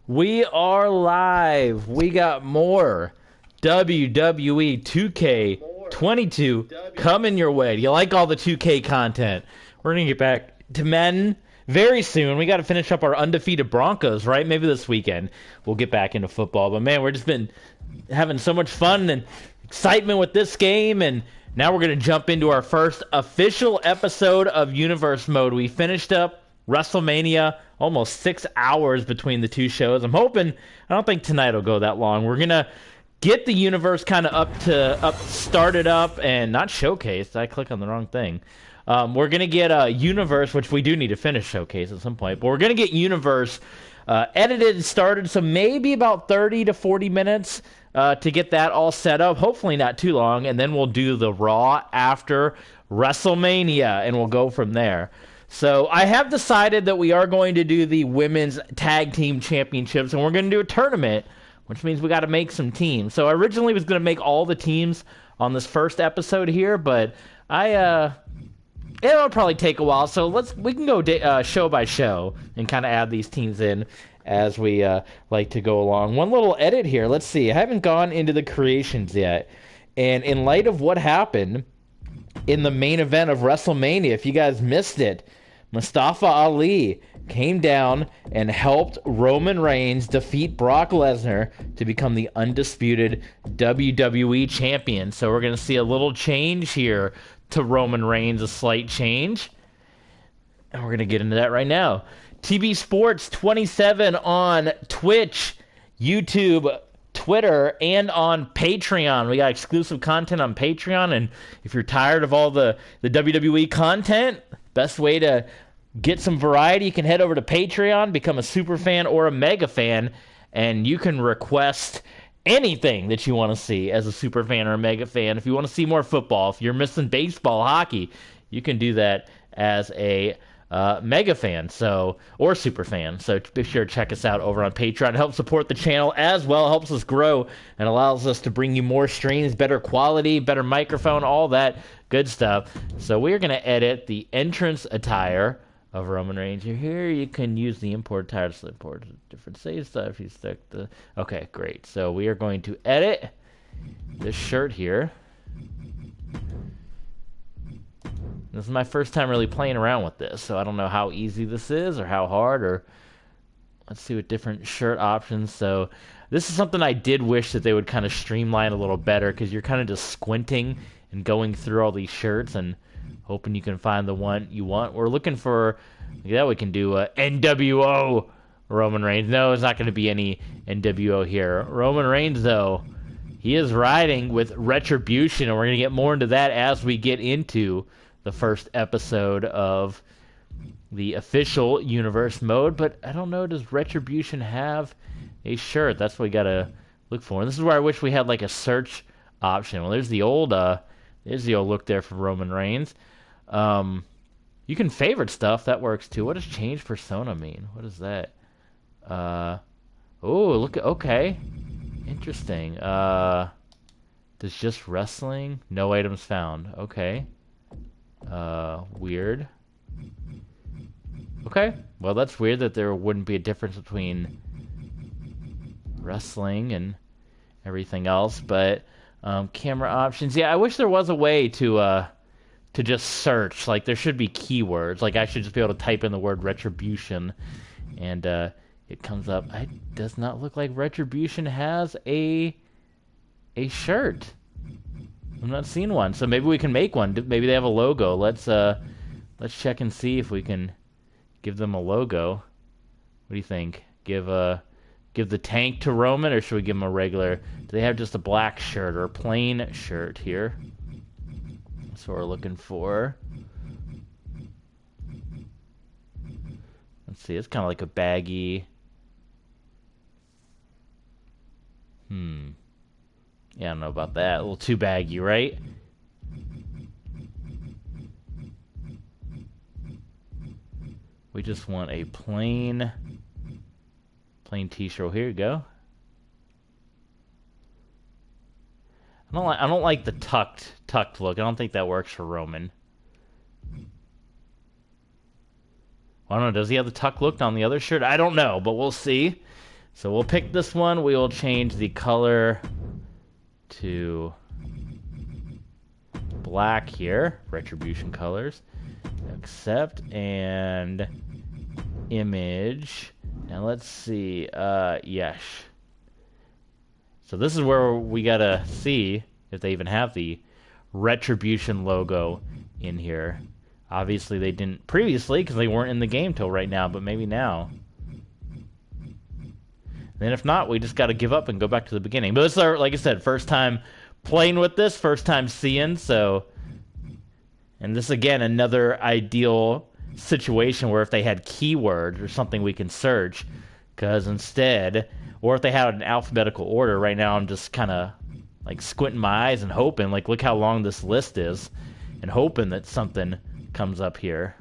We are live. We got more WWE 2K22 coming your way. Do you like all the 2K content? We're going to get back to Madden very soon. We got to finish up our undefeated Broncos, right? Maybe this weekend we'll get back into football. But man, we're just been having so much fun and excitement with this game, and now we're going to jump into our first official episode of Universe Mode. We finished up WrestleMania, almost 6 hours between the two shows. I don't think tonight will go that long. We're going to get the universe kind of started up and not showcased. I clicked on the wrong thing. We're going to get a universe, which we do need to finish showcase at some point, but we're going to get universe edited and started, so maybe about 30 to 40 minutes to get that all set up. Hopefully not too long, and then we'll do the Raw after WrestleMania, and we'll go from there. So I have decided that we are going to do the Women's Tag Team Championships, and we're going to do a tournament, which means we got to make some teams. So I originally was going to make all the teams on this first episode here, but it'll probably take a while. So we can go show by show and kind of add these teams in as we like to go along. One little edit here. Let's see. I haven't gone into the creations yet, and in light of what happened in the main event of WrestleMania, if you guys missed it, Mustafa Ali came down and helped Roman Reigns defeat Brock Lesnar to become the undisputed WWE champion. So we're going to see a little change here to Roman Reigns, a slight change. And we're going to get into that right now. TB Sports 27 on Twitch, YouTube, Twitter, and on Patreon. We got exclusive content on Patreon, and if you're tired of all the WWE content, best way to get some variety, you can head over to Patreon, become a super fan or a mega fan, and you can request anything that you want to see as a super fan or a mega fan. If you want to see more football, if you're missing baseball, hockey, you can do that as a mega fan, or super fan. So be sure to check us out over on Patreon. It helps support the channel as well. It helps us grow and allows us to bring you more streams, better quality, better microphone, all that good stuff. So we're going to edit the entrance attire of Roman Reigns. Here you can use the import attire to import different save stuff. You stuck the... Okay, great. So we are going to edit this shirt here. This is my first time really playing around with this, so I don't know how easy this is or how hard, or let's see what different shirt options. So this is something I did wish that they would kind of streamline a little better, because you're kind of just squinting and going through all these shirts and hoping you can find the one you want. We're looking for, yeah, we can do NWO Roman Reigns. No, it's not going to be any NWO here. Roman Reigns, though, he is riding with Retribution, and we're going to get more into that as we get into the first episode of the official Universe Mode. But I don't know, does Retribution have a shirt? That's what we got to look for. And this is where I wish we had like a search option. Well, there's the old look there for Roman Reigns. You can favorite stuff. That works too. What does change persona mean? What is that? Oh, look. Okay. Interesting. Does just wrestling? No items found. Okay. Weird. Okay. Well, that's weird that there wouldn't be a difference between wrestling and everything else, but camera options. Yeah, I wish there was a way to just search. Like, there should be keywords. Like, I should just be able to type in the word Retribution, and it comes up. It does not look like Retribution has a shirt. I'm not seeing one, so maybe we can make one. Maybe they have a logo. Let's check and see if we can give them a logo. What do you think? Give the tank to Roman, or should we give him a regular? Do they have just a black shirt or a plain shirt here? That's what we're looking for. Let's see. It's kind of like a baggy. Yeah, I don't know about that. A little too baggy, right? We just want a plain t-shirt. Here you go. I don't like the tucked look. I don't think that works for Roman. I don't know. Does he have the tuck look on the other shirt? I don't know, but we'll see. So we'll pick this one. We will change the color to black here. Retribution colors. Accept and image. Now let's see. Yes. So this is where we gotta see if they even have the Retribution logo in here. Obviously they didn't previously because they weren't in the game till right now, but maybe now. And if not, we just gotta give up and go back to the beginning. But this is our, like I said, first time playing with this, first time seeing, so... And this, again, another ideal situation where if they had keywords or something we can search, because instead, or if they had an alphabetical order, right now I'm just kind of like squinting my eyes and hoping, like look how long this list is, and hoping that something comes up here.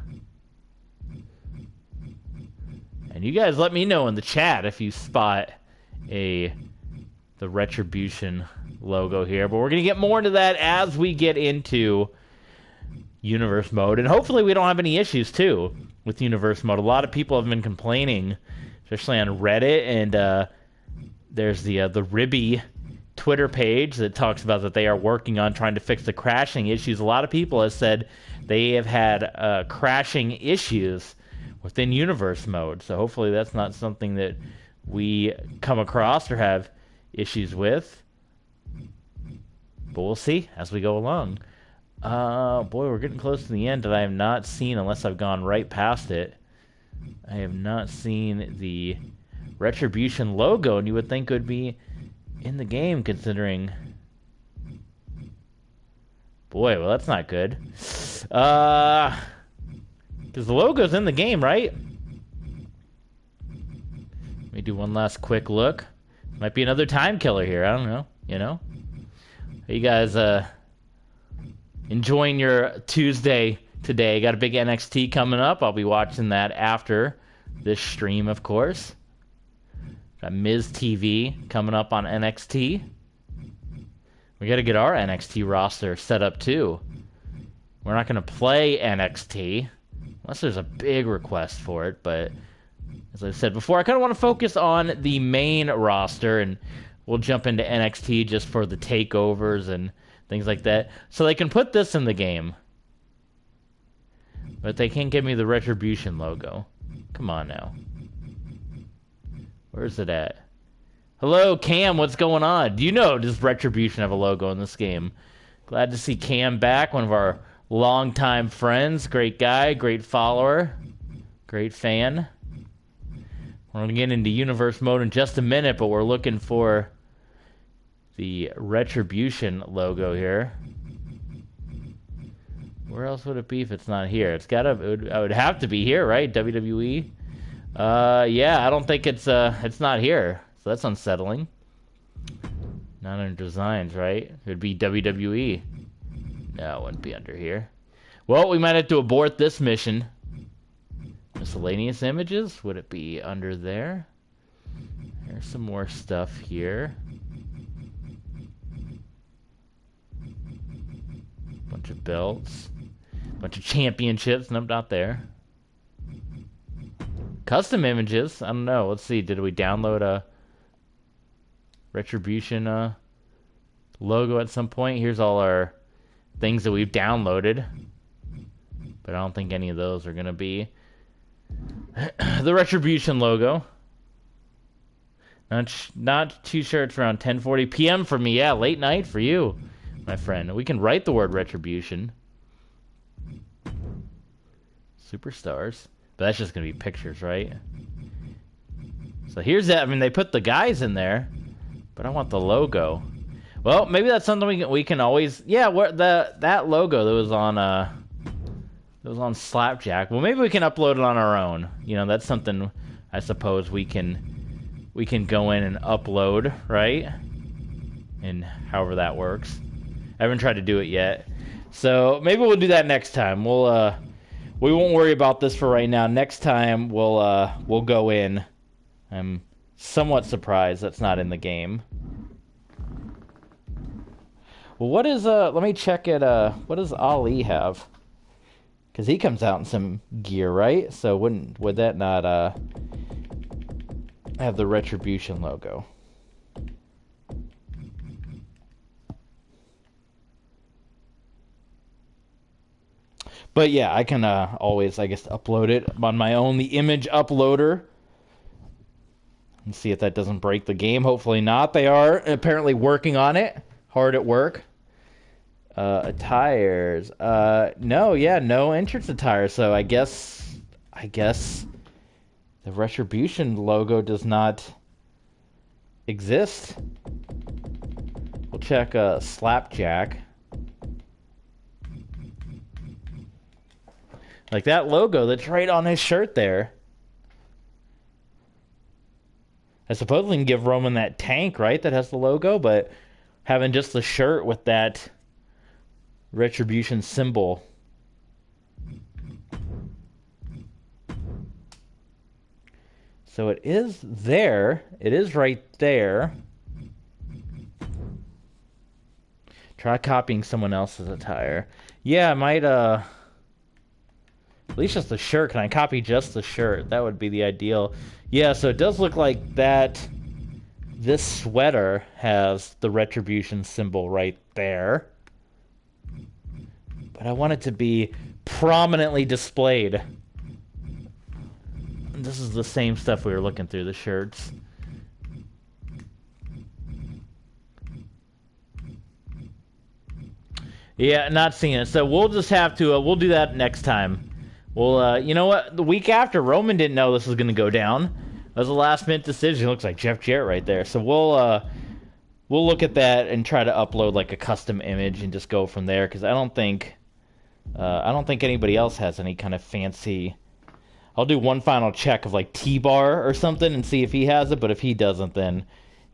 And you guys let me know in the chat if you spot the Retribution logo here, but we're going to get more into that as we get into Universe Mode, and hopefully we don't have any issues too with Universe Mode. A lot of people have been complaining, especially on Reddit, and there's the Ribby Twitter page that talks about that they are working on trying to fix the crashing issues. A lot of people have said they have had crashing issues within Universe Mode, so hopefully that's not something that we come across or have issues with, but we'll see as we go along. Boy, we're getting close to the end that I have not seen, unless I've gone right past it. I have not seen the Retribution logo, and you would think it would be in the game, considering... Boy, well, that's not good. Because the logo's in the game, right? Let me do one last quick look. Might be another time killer here, I don't know, you know? Are you guys, enjoying your Tuesday today? Got a big NXT coming up. I'll be watching that after this stream, of course. Got Miz TV coming up on NXT. We got to get our NXT roster set up too. We're not going to play NXT unless there's a big request for it, but as I said before, I kind of want to focus on the main roster, and we'll jump into NXT just for the takeovers and things like that. So they can put this in the game, but they can't give me the Retribution logo. Come on now. Where's it at? Hello, Cam, what's going on? Do you know, does Retribution have a logo in this game? Glad to see Cam back, one of our longtime friends. Great guy, great follower, great fan. We're going to get into Universe Mode in just a minute, but we're looking for the Retribution logo here. Where else would it be if it's not here? It's gotta. I would have to be here, right? WWE. Yeah, I don't think it's not here, so that's unsettling. Not under designs, right? It would be WWE. No, it wouldn't be under here. Well, we might have to abort this mission. Miscellaneous images. Would it be under there? There's some more stuff here. Bunch of belts. Bunch of championships. Nope, not there. Custom images. I don't know. Let's see. Did we download a Retribution logo at some point? Here's all our things that we've downloaded. But I don't think any of those are going to be the Retribution logo. Not too sure. It's around 10:40 p.m. for me. Yeah, late night for you, my friend. We can write the word Retribution. Superstars. But that's just going to be pictures, right? So here's that. I mean, they put the guys in there, but I want the logo. Well, maybe that's something we can always... Yeah, that logo that was on Slapjack. Well, maybe we can upload it on our own. You know, that's something I suppose we can go in and upload, right? And however that works. I haven't tried to do it yet. So maybe we'll do that next time. We won't worry about this for right now. Next time we'll go in. I'm somewhat surprised that's not in the game. Well, what is let me check it. What does Ali have? Because he comes out in some gear, right? So would that not have the Retribution logo. But yeah, I can always, I guess, upload it on my own, the image uploader. And see if that doesn't break the game. Hopefully not. They are apparently working on it. Hard at work. Attires. No entrance attire. So I guess the Retribution logo does not exist. We'll check Slapjack. Like that logo that's right on his shirt there. I suppose we can give Roman that tank, right, that has the logo, but having just the shirt with that Retribution symbol. So it is there. It is right there. Try copying someone else's attire. Yeah, I might, at least just the shirt. Can I copy just the shirt? That would be the ideal. Yeah, so it does look like that this sweater has the Retribution symbol right there. But I want it to be prominently displayed. This is the same stuff we were looking through, the shirts. Yeah, not seeing it. So we'll just have to, we'll do that next time. Well, you know what? The week after, Roman didn't know this was going to go down. It was a last-minute decision. It looks like Jeff Jarrett right there. So we'll look at that and try to upload like a custom image and just go from there. Because I don't think anybody else has any kind of fancy. I'll do one final check of like T-Bar or something and see if he has it. But if he doesn't, then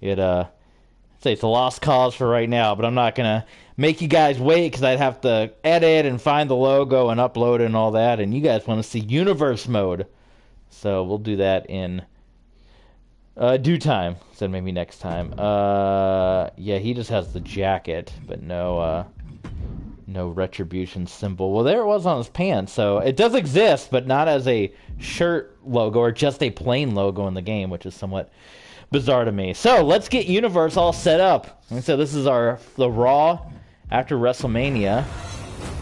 I'd say it's a lost cause for right now. But I'm not gonna make you guys wait because I'd have to edit and find the logo and upload it and all that. And you guys want to see universe mode, so we'll do that in due time. So maybe next time. Yeah, he just has the jacket, but no Retribution symbol. Well, there it was on his pants. So it does exist, but not as a shirt logo or just a plain logo in the game, which is somewhat bizarre to me. So let's get Universe all set up. And so this is the Raw after WrestleMania.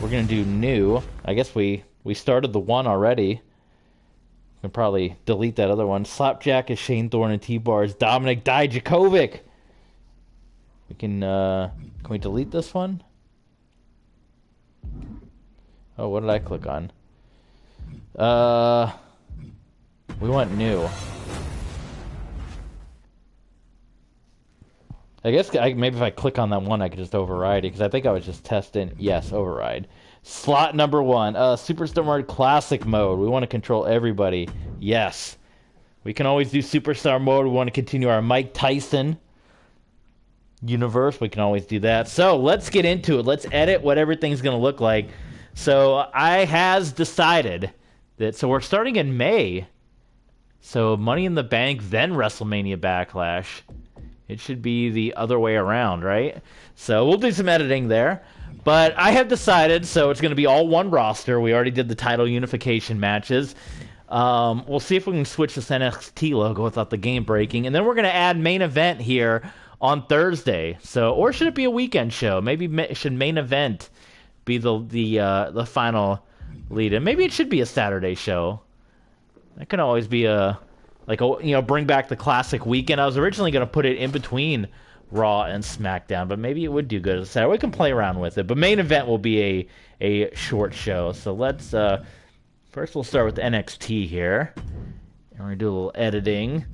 We're gonna do new. I guess we started the one already. We can probably delete that other one. Slapjack is Shane Thorne and T-Bar is Dominic Dijakovic. We can we delete this one? Oh, what did I click on? We want new. I guess maybe if I click on that one, I could just override it, because I think I was just testing. Yes, override. Slot number 1, Superstar Mode Classic Mode. We want to control everybody. Yes. We can always do Superstar Mode. We want to continue our Mike Tyson universe. We can always do that. So let's get into it. Let's edit what everything's going to look like. So I has decided that, so we're starting in May. So Money in the Bank, then WrestleMania Backlash. It should be the other way around, right? So we'll do some editing there. But I have decided, so it's going to be all one roster. We already did the title unification matches. We'll see if we can switch this NXT logo without the game breaking. And then we're going to add main event here on Thursday. So, or should it be a weekend show? Maybe should main event be the final lead-in? Maybe it should be a Saturday show. That can always be bring back the classic weekend. I was originally going to put it in between Raw and SmackDown, but maybe it would do good as a Saturday. We can play around with it. But main event will be a short show. So let's first we'll start with NXT here, and we're gonna do a little editing.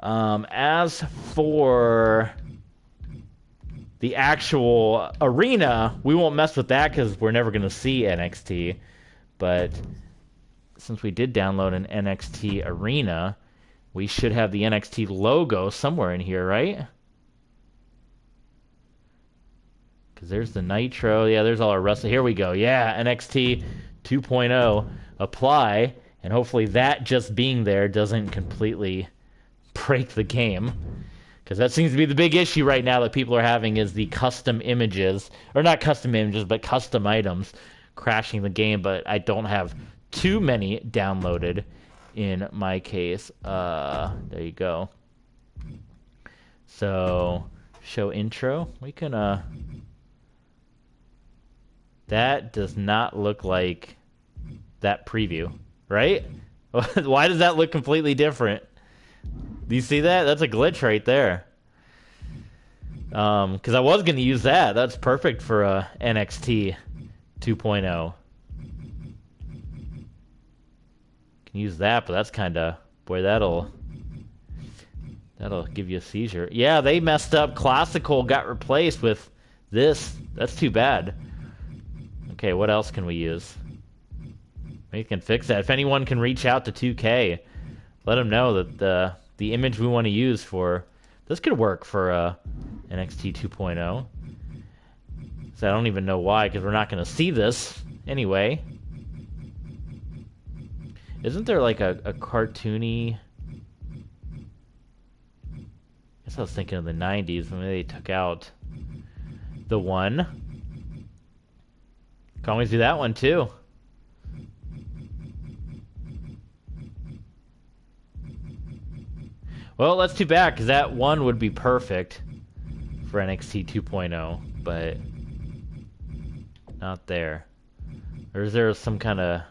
As for the actual arena, we won't mess with that because we're never gonna see NXT. But since we did download an NXT arena, we should have the NXT logo somewhere in here, right? Because there's the Nitro. Yeah, there's all our wrestling. Here we go. Yeah, NXT 2.0. Apply. And hopefully that just being there doesn't completely break the game. Because that seems to be the big issue right now that people are having, is the custom images. Or not custom images, but custom items crashing the game. But I don't have too many downloaded in my case. There you go. So, show intro. We can, that does not look like that preview, right? Why does that look completely different? Do you see that? That's a glitch right there. Because I was going to use that. That's perfect for NXT 2.0. Can use that, but that's kind of... Boy, that'll give you a seizure. Yeah, they messed up. Classical got replaced with this. That's too bad. Okay, what else can we use? We can fix that. If anyone can reach out to 2K, let them know that the image we want to use for... This could work for NXT 2.0. So I don't even know why, because we're not going to see this anyway. Isn't there like a cartoony... I guess I was thinking of the 90s when they took out the one. Can always do that one too. Well, that's too bad, because that one would be perfect for NXT 2.0, but not there. Or is there some kind of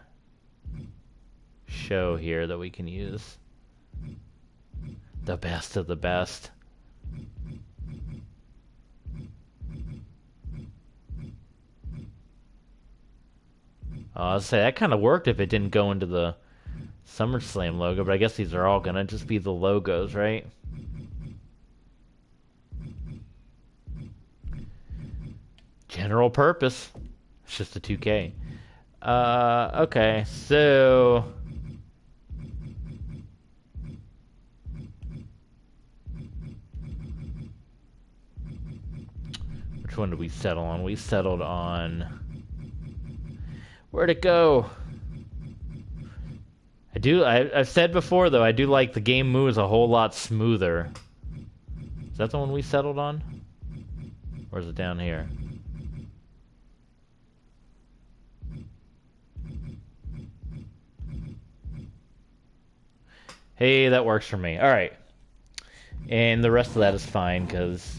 show here that we can use? The best of the best. I'll say that kind of worked if it didn't go into the SummerSlam logo, but I guess these are all gonna just be the logos, right? General purpose. It's just a 2K. Okay, so... Which one did we settle on? We settled on... Where'd it go? I've said before, though, I do like the game moves a whole lot smoother. Is that the one we settled on? Or is it down here? Hey, that works for me. Alright. And the rest of that is fine, because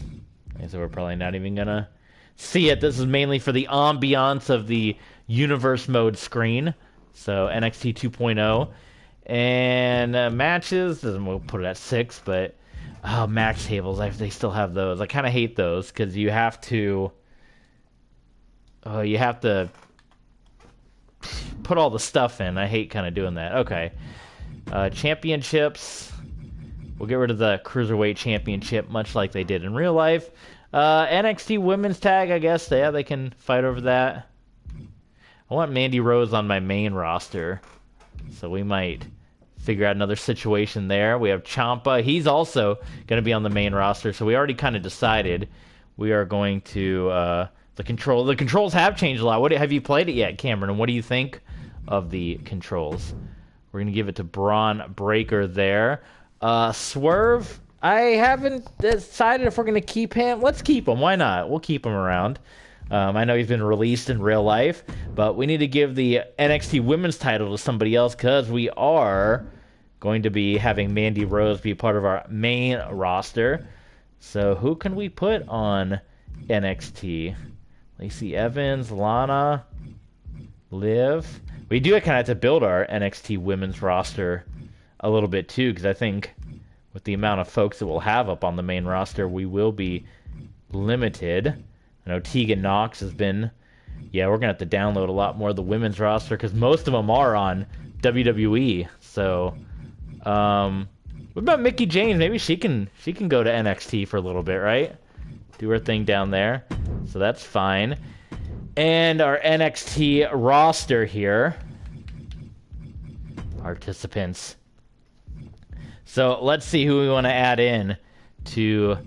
I guess we're probably not even gonna see it. This is mainly for the ambiance of the universe mode screen. So NXT 2.0. And matches, we'll put it at 6, but match tables, they still have those. I kind of hate those because you have to put all the stuff in. I hate kind of doing that. Okay. Championships. We'll get rid of the Cruiserweight Championship, much like they did in real life. NXT Women's Tag, I guess. Yeah, they can fight over that. I want Mandy Rose on my main roster, so we might figure out another situation there. We have Ciampa. He's also going to be on the main roster, so we already kind of decided we are going to... The controls have changed a lot. Have you played it yet, Cameron? And what do you think of the controls? We're going to give it to Braun Breaker there. Swerve, I haven't decided if we're going to keep him. Let's keep him. Why not? We'll keep him around. I know he's been released in real life, but we need to give the NXT Women's title to somebody else because we are going to be having Mandy Rose be part of our main roster. So who can we put on NXT? Lacey Evans, Lana, Liv. We do kind of have to build our NXT Women's roster a little bit too, because I think with the amount of folks that we'll have up on the main roster, we will be limited. I know Tegan Knox has been... Yeah, we're going to have to download a lot more of the women's roster because most of them are on WWE. So, what about Mickie James? Maybe she can go to NXT for a little bit, right? Do her thing down there. So that's fine. And our NXT roster here. Participants. So let's see who we want to add in to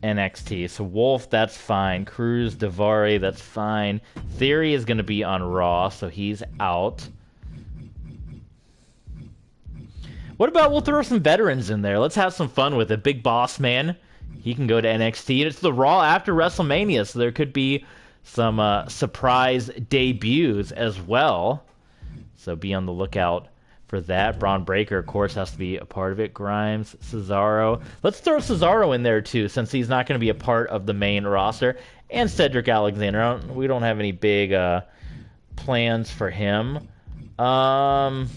NXT. So Wolf, that's fine. Cruz, Daivari, that's fine. Theory is going to be on Raw, so he's out. What about we'll throw some veterans in there? Let's have some fun with it. Big Boss Man, he can go to NXT. And it's the Raw after WrestleMania, so there could be some surprise debuts as well. So be on the lookout for that. Braun Breaker, of course, has to be a part of it. Grimes, Cesaro. Let's throw Cesaro in there, too, since he's not going to be a part of the main roster. And Cedric Alexander. We don't have any big plans for him. Carmella,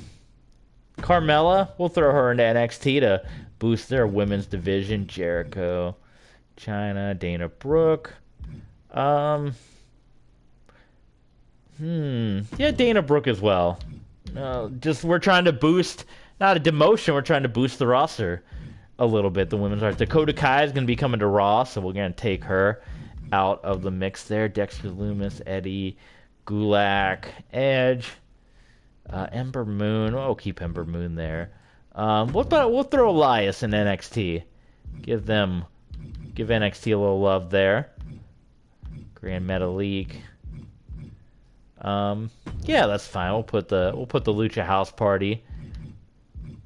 we'll throw her into NXT to boost their women's division. Jericho, China, Dana Brooke. Yeah, Dana Brooke as well. We're trying to boost, not a demotion, we're trying to boost the roster a little bit, the women's roster. Dakota Kai is going to be coming to Raw, so we're going to take her out of the mix there. Dexter Lumis, Eddie, Gulak, Edge, Ember Moon. We'll keep Ember Moon there. We'll throw Elias in NXT. Give NXT a little love there. Grand Metalik. Yeah, that's fine. We'll put the Lucha House Party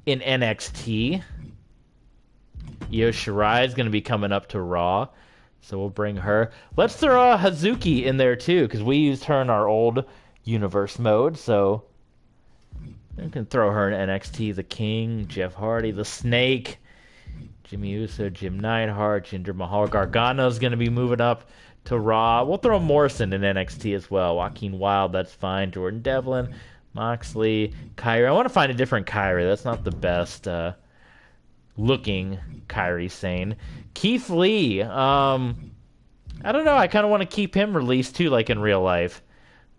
in NXT. Io Shirai is going to be coming up to Raw, so we'll bring her. Let's throw Hazuki in there too, because we used her in our old universe mode, so we can throw her in NXT. The King, Jeff Hardy, the Snake, Jimmy Uso, Jim Neidhart, Jinder Mahal. Gargano's going to be moving up to Raw. We'll throw Morrison in NXT as well. Joaquin Wilde, that's fine. Jordan Devlin, Moxley, Kyrie. I want to find a different Kyrie. That's not the best looking Kyrie Sane. Keith Lee. I don't know. I kind of want to keep him released too, like in real life.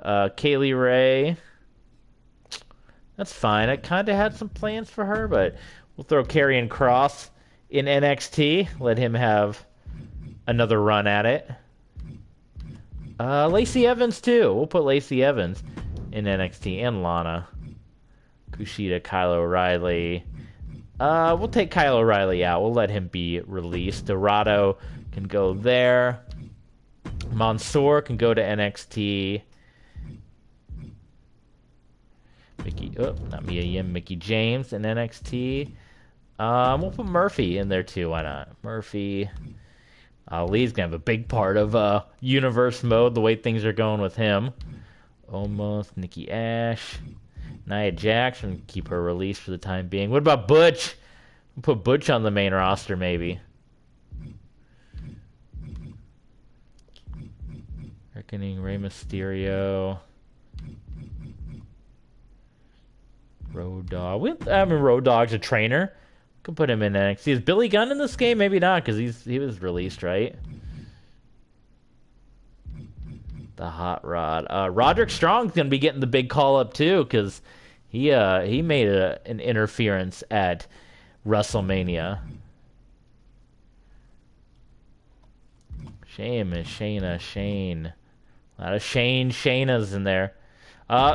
Kaylee Ray. That's fine. I kind of had some plans for her, but we'll throw Karrion Kross in NXT. Let him have another run at it. Lacey Evans too. We'll put Lacey Evans in NXT, and Lana. Kushida, Kyle O'Reilly. We'll take Kyle O'Reilly out. We'll let him be released. Dorado can go there. Mansoor can go to NXT. Mickey James in NXT. We'll put Murphy in there too. Why not? Murphy. Lee's gonna have a big part of universe mode, the way things are going with him. Almost. Nikki Ash. Nia Jax, and keep her released for the time being. What about Butch? We'll put Butch on the main roster, maybe. Reckoning, Rey Mysterio. Road Dogg. Road Dogg's a trainer. Could put him in NXT. Is Billy Gunn in this game? Maybe not, because he was released, right? The Hot Rod. Roderick Strong's gonna be getting the big call up too, because he made an interference at WrestleMania. Shane. A lot of Shaynas in there.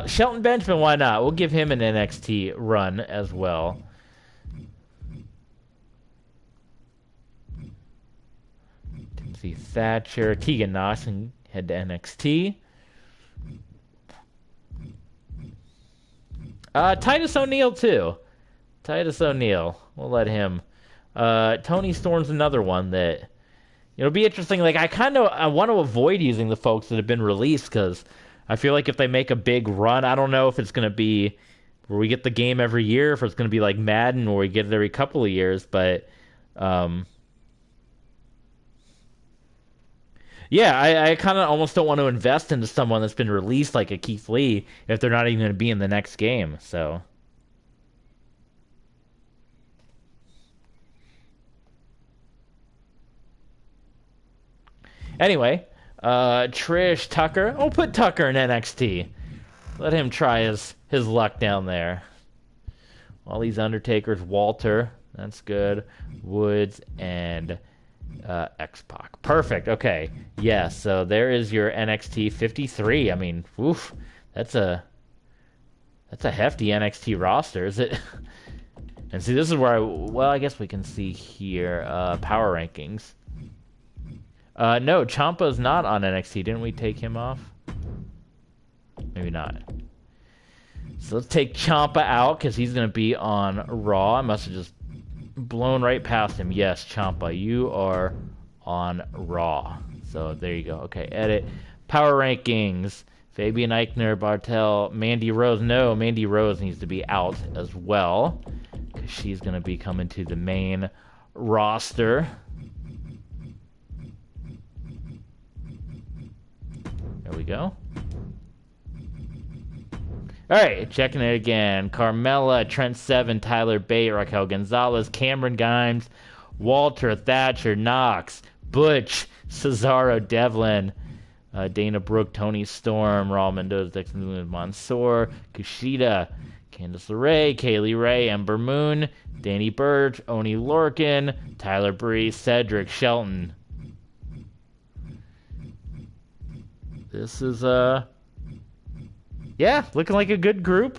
Shelton Benjamin, why not? We'll give him an NXT run as well. Timothy Thatcher, Tegan Knox can head to NXT. Titus O'Neil too. We'll let him. Tony Storm's another one that it'll be interesting. Like I want to avoid using the folks that have been released, because I feel like if they make a big run, I don't know if it's going to be where we get the game every year, if it's going to be like Madden where we get it every couple of years, but yeah, I kind of almost don't want to invest into someone that's been released like a Keith Lee if they're not even going to be in the next game. So anyway, Trish, Tucker. I'll put Tucker in NXT. Let him try his luck down there. All these Undertakers, Walter. That's good. Woods and X-Pac. Perfect. Okay. Yeah, so there is your NXT 53. I mean, oof. That's a hefty NXT roster, is it? And see, this is where I guess we can see here power rankings. No, Ciampa's not on NXT. Didn't we take him off? Maybe not. So let's take Ciampa out, because he's going to be on Raw. I must have just blown right past him. Yes, Ciampa, you are on Raw. So there you go. Okay, edit. Power rankings. Fabian Eichner, Bartel, Mandy Rose. No, Mandy Rose needs to be out as well, because she's going to be coming to the main roster. There we go. All right, checking it again. Carmella, Trent Seven, Tyler Bate, Raquel Gonzalez, Cameron Gimes, Walter, Thatcher, Knox, Butch, Cesaro, Devlin, Dana Brooke, Tony Storm, Raul Mendoza, Dexter Mansoor, Kushida, Candice LeRae, Kaylee Ray, Ember Moon, Danny Burch, Oni Lorcan, Tyler Breeze, Cedric Shelton. This is yeah, looking like a good group.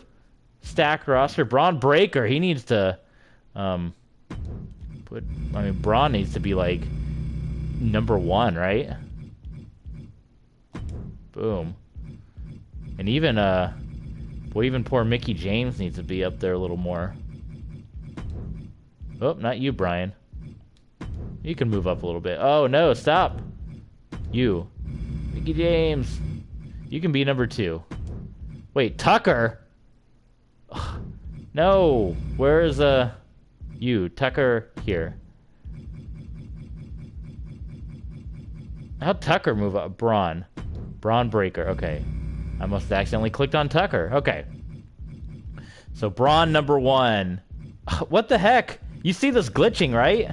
Stacked roster. Braun Breaker, he needs to Braun needs to be like #1, right? Boom. And even even poor Mickey James needs to be up there a little more. Oh, not you, Brian. You can move up a little bit. Oh no, stop. You. Mickey James. You can be #2. Wait, Tucker? Ugh. No. Where's you? Tucker here. How'd Tucker move up? Braun Breaker. Okay. I must have accidentally clicked on Tucker. Okay. So Braun #1. What the heck? You see this glitching, right?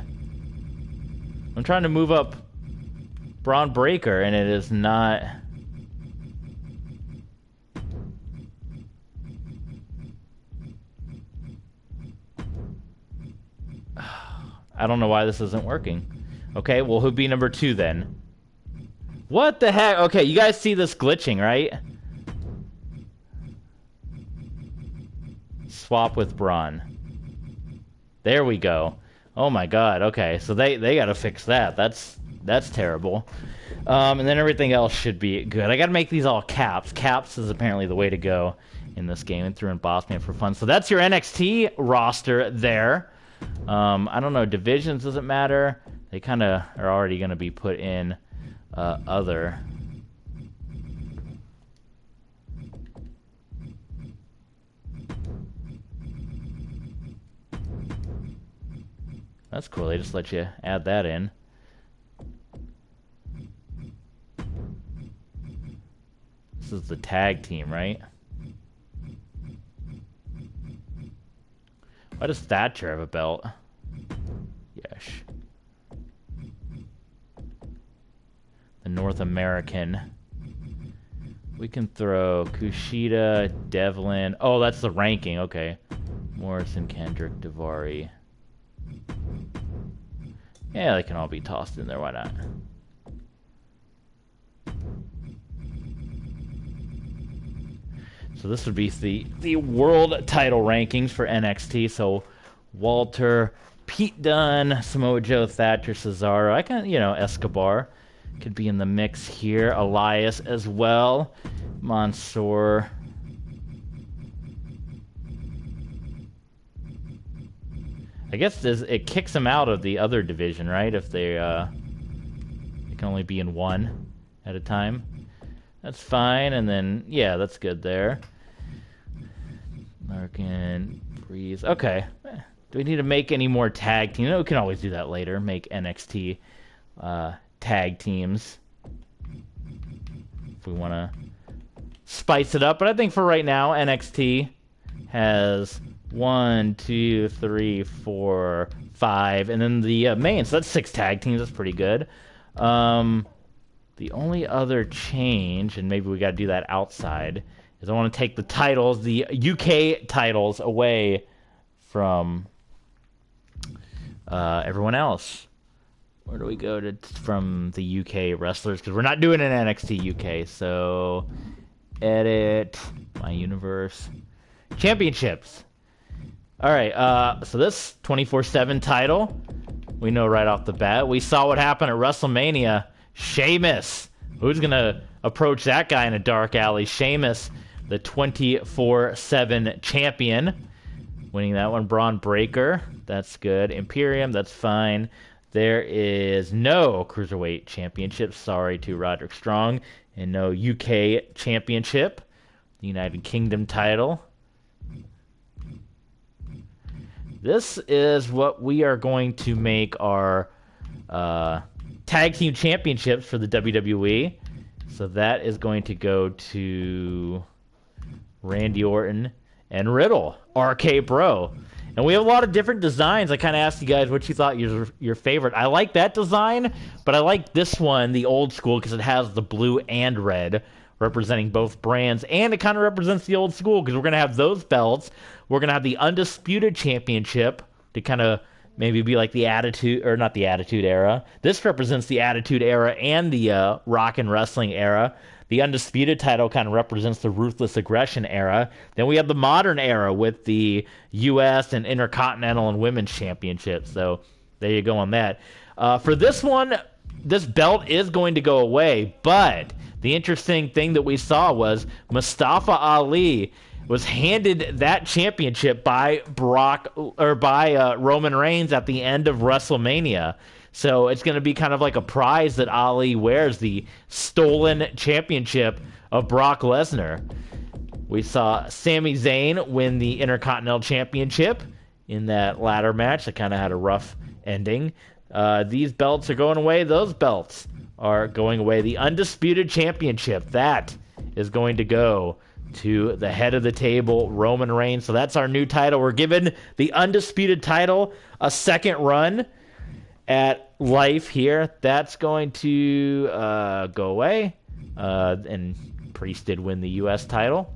I'm trying to move up Braun Breaker and it is not. I don't know why this isn't working. Okay, well, who'd be #2 then? What the heck? Okay, you guys see this glitching, right? Swap with Braun. There we go. Oh my god, okay. So they gotta fix that. That's terrible. And then everything else should be good. I gotta make these all caps. Caps is apparently the way to go in this game, and threw in Bossman for fun. So that's your NXT roster there. I don't know, divisions doesn't matter. They kind of are already going to be put in other. That's cool. They just let you add that in. This is the tag team, right? Why does Thatcher have a belt? Yes. The North American. We can throw Kushida, Devlin. Oh, that's the ranking. Okay. Morrison, Kendrick, Daivari. Yeah, they can all be tossed in there. Why not? So this would be the world title rankings for NXT. So Walter, Pete Dunne, Samoa Joe, Thatcher, Cesaro. I can, Escobar could be in the mix here. Elias as well. Mansoor. I guess it kicks them out of the other division, right? If they can only be in one at a time. That's fine. And then, yeah, that's good there. Larkin, Breeze. Okay. Do we need to make any more tag teams? We can always do that later. Make NXT tag teams if we want to spice it up. But I think for right now, NXT has 1, 2, 3, 4, 5, and then the main. So that's 6 tag teams. That's pretty good. The only other change, and maybe we got to do that outside, is I want to take the titles, the UK titles, away from everyone else. Where do we go to from the UK wrestlers? Because we're not doing an NXT UK. So, edit, my universe, championships. All right, so this 24/7 title, we know right off the bat. We saw what happened at WrestleMania. Sheamus. Who's going to approach that guy in a dark alley? Sheamus, the 24/7 champion. Winning that one. Braun Breaker. That's good. Imperium. That's fine. There is no Cruiserweight Championship. Sorry to Roderick Strong. and no UK Championship, the United Kingdom title. This is what we are going to make our tag team championships for the WWE. So that is going to go to Randy Orton and Riddle, RK Bro. And we have a lot of different designs. I kind of asked you guys what you thought your favorite. I like that design, but I like this one, the old school, because it has the blue and red representing both brands. And it kind of represents the old school because we're going to have those belts. We're going to have the Undisputed Championship to kind of maybe be like the Attitude, or not the Attitude Era. This represents the Attitude Era and the Rock and Wrestling Era. The Undisputed title kind of represents the Ruthless Aggression Era. Then we have the Modern Era with the U.S. and Intercontinental and Women's Championships. So there you go on that. For this one, this belt is going to go away. But the interesting thing that we saw was Mustafa Ali was handed that championship by Roman Reigns at the end of WrestleMania. So it's going to be kind of like a prize that Ali wears, the stolen championship of Brock Lesnar. We saw Sami Zayn win the Intercontinental Championship in that ladder match that kind of had a rough ending. These belts are going away. Those belts are going away. The Undisputed Championship, that is going to go to the head of the table, Roman Reigns. So that's our new title. We're giving the Undisputed title a second run at life here. That's going to go away. And Priest did win the U.S. title.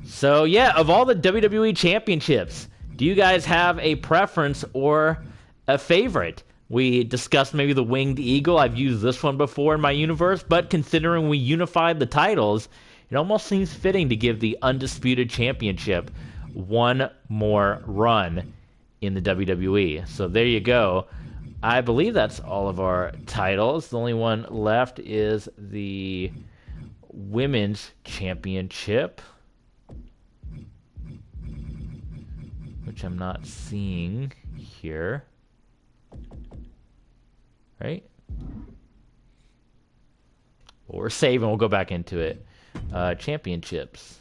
So, yeah, of all the WWE championships, do you guys have a preference or a favorite? We discussed maybe the Winged Eagle. I've used this one before in my universe, but considering we unified the titles, it almost seems fitting to give the Undisputed Championship one more run in the WWE. So there you go. I believe that's all of our titles. The only one left is the Women's Championship, which I'm not seeing here. Right? Well, we're saving. We'll go back into it. Championships.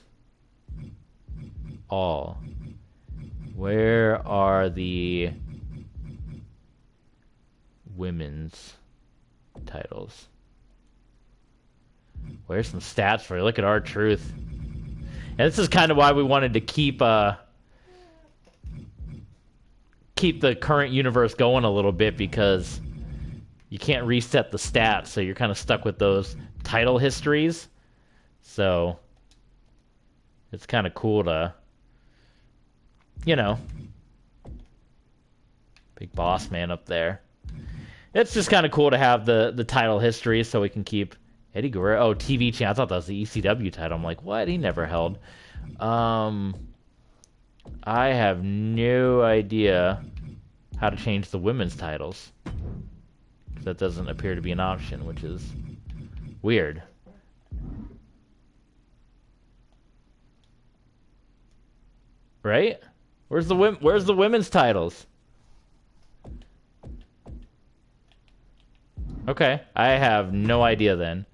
All. Where are the women's titles? Where's some stats for you? Look at R-Truth. And this is kind of why we wanted to keep the current universe going a little bit, because you can't reset the stats, so you're kind of stuck with those title histories. So it's kind of cool to, big boss man up there. It's just kind of cool to have the title history so we can keep Eddie Guerrero. Oh, TV channel. I thought that was the ECW title. I'm like, what? He never held. I have no idea how to change the women's titles. That doesn't appear to be an option, which is weird. Right? Where's the women's titles? Okay, I have no idea then.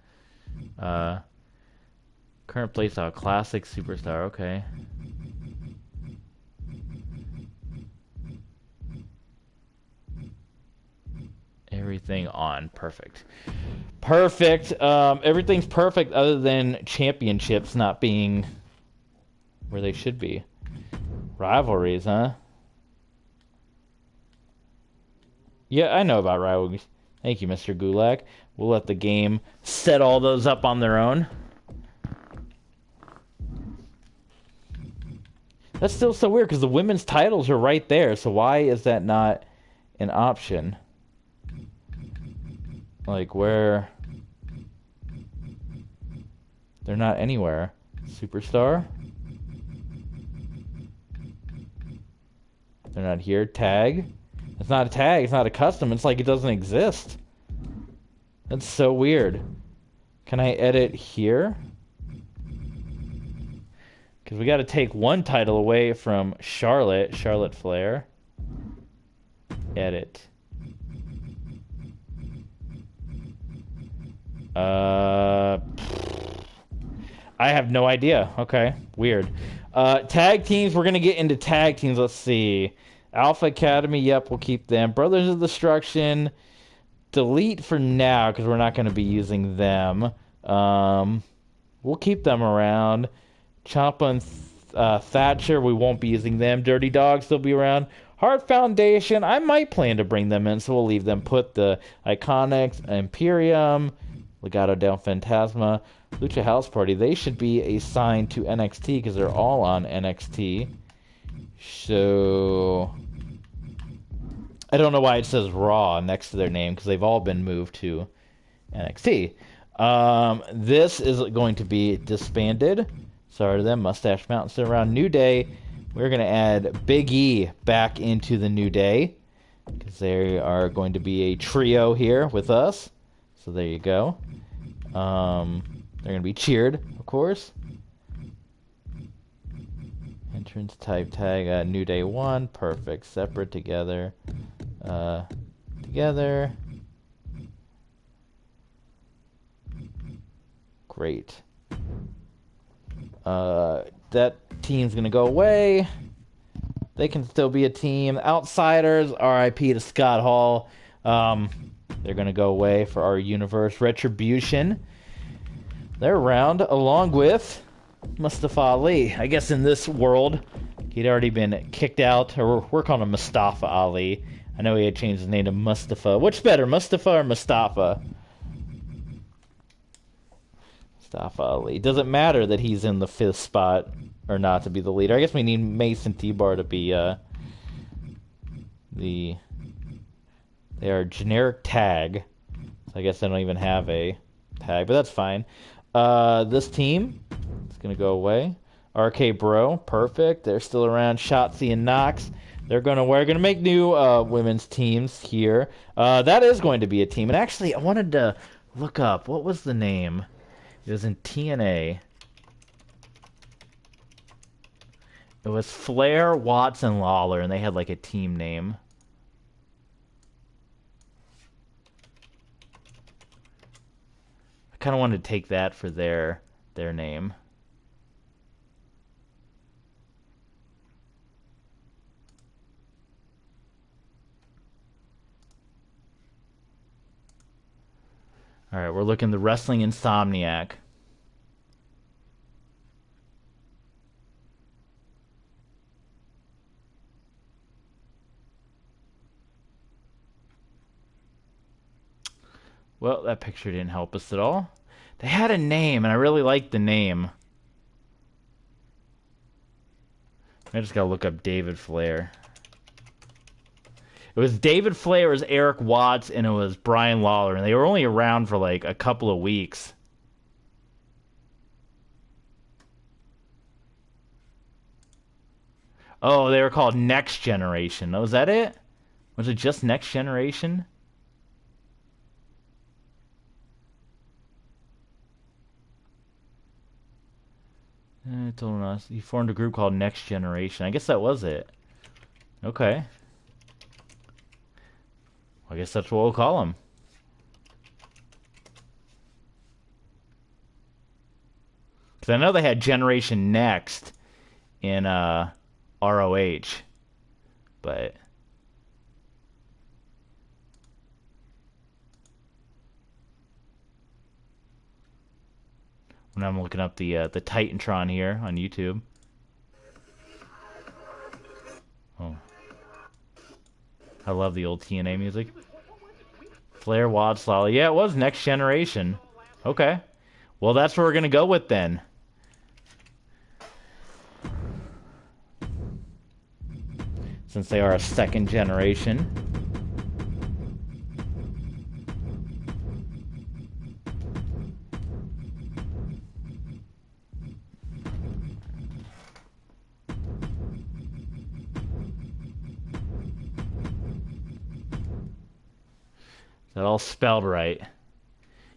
Current playstyle, classic, superstar. Okay. Everything on. Perfect. Everything's perfect other than championships not being where they should be. Rivalries, huh? Yeah, I know about rivalries. Thank you, Mr. Gulak. We'll let the game set all those up on their own. That's still so weird because the women's titles are right there. So why is that not an option? Like, where? They're not anywhere. Superstar? They're not here. Tag? It's not a tag. It's not a custom. It's like it doesn't exist. That's so weird. Can I edit here? Because we got to take one title away from Charlotte Flair. Edit. I have no idea. Okay, weird. Tag teams. We're gonna get into tag teams. Let's see. Alpha Academy. Yep, we'll keep them. Brothers of Destruction. Delete for now because we're not going to be using them. We'll keep them around. Ciampa and Thatcher, we won't be using them. Dirty Dogs, they'll be around. Heart Foundation, I might plan to bring them in, so we'll leave them. Put the Iconics, Imperium, Legado del Fantasma, Lucha House Party. They should be assigned to NXT because they're all on NXT. So I don't know why it says Raw next to their name because they've all been moved to NXT. This is going to be disbanded. Sorry to them. Mustache Mountain still around. New Day. We're going to add Big E back into the New Day because they are going to be a trio here with us. So there you go. They're going to be cheered, of course. Entrance type tag. New Day 1. Perfect. Separate together. Together. Great. That team's gonna go away. They can still be a team. Outsiders, RIP to Scott Hall. They're gonna go away for our universe. Retribution. They're around along with Mustafa Ali. I guess in this world, he'd already been kicked out, or we're calling him Mustafa Ali. I know he had changed his name to Mustafa. Which better, Mustafa or Mustafa? Mustafa Ali. Does it matter that he's in the 5th spot or not to be the leader? I guess we need Mason T-Bar to be they are generic tag. So I guess they don't even have a tag, but that's fine. This team is going to go away. RK Bro, perfect. They're still around. Shotzi and Knox. We're gonna make new women's teams here. That is going to be a team. And actually, I wanted to look up what was the name. It was in TNA. It was Flair, Watts, and Lawler, and they had like a team name. I kind of wanted to take that for their name. All right, we're looking the Wrestling Insomniac. Well, that picture didn't help us at all. They had a name, and I really liked the name. I just gotta look up David Flair. It was David Flair, it was Eric Watts, and it was Brian Lawler. And they were only around for like a couple of weeks. Oh, they were called Next Generation. Oh, was that it? Was it just Next Generation? Told us he formed a group called Next Generation. I guess that was it. Okay. I guess that's what we'll call them. Because I know they had Generation Next in ROH. But when I'm looking up the Titantron here on YouTube. Oh. I love the old TNA music. Flair, Watts, Lawler. Yeah, it was Next Generation. Okay. Well, that's what we're going to go with then. Since they are a second generation. Is that all spelled right?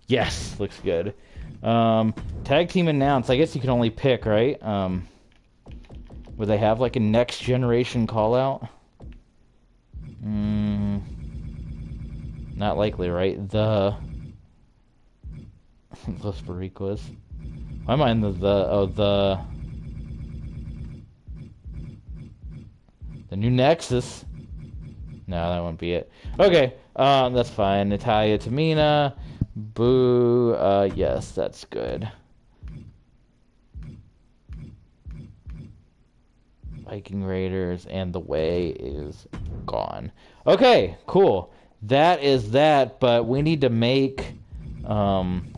Yes, looks good. Tag team announced. I guess you can only pick, right? Would they have like a Next Generation call out? Not likely, right? Los Barriquas. Why am I in the new Nexus? No, that won't be it. Okay, that's fine. Natalia Tamina. Boo. Yes, that's good. Viking Raiders, and the way is gone. Okay, cool. That is that, but we need to make some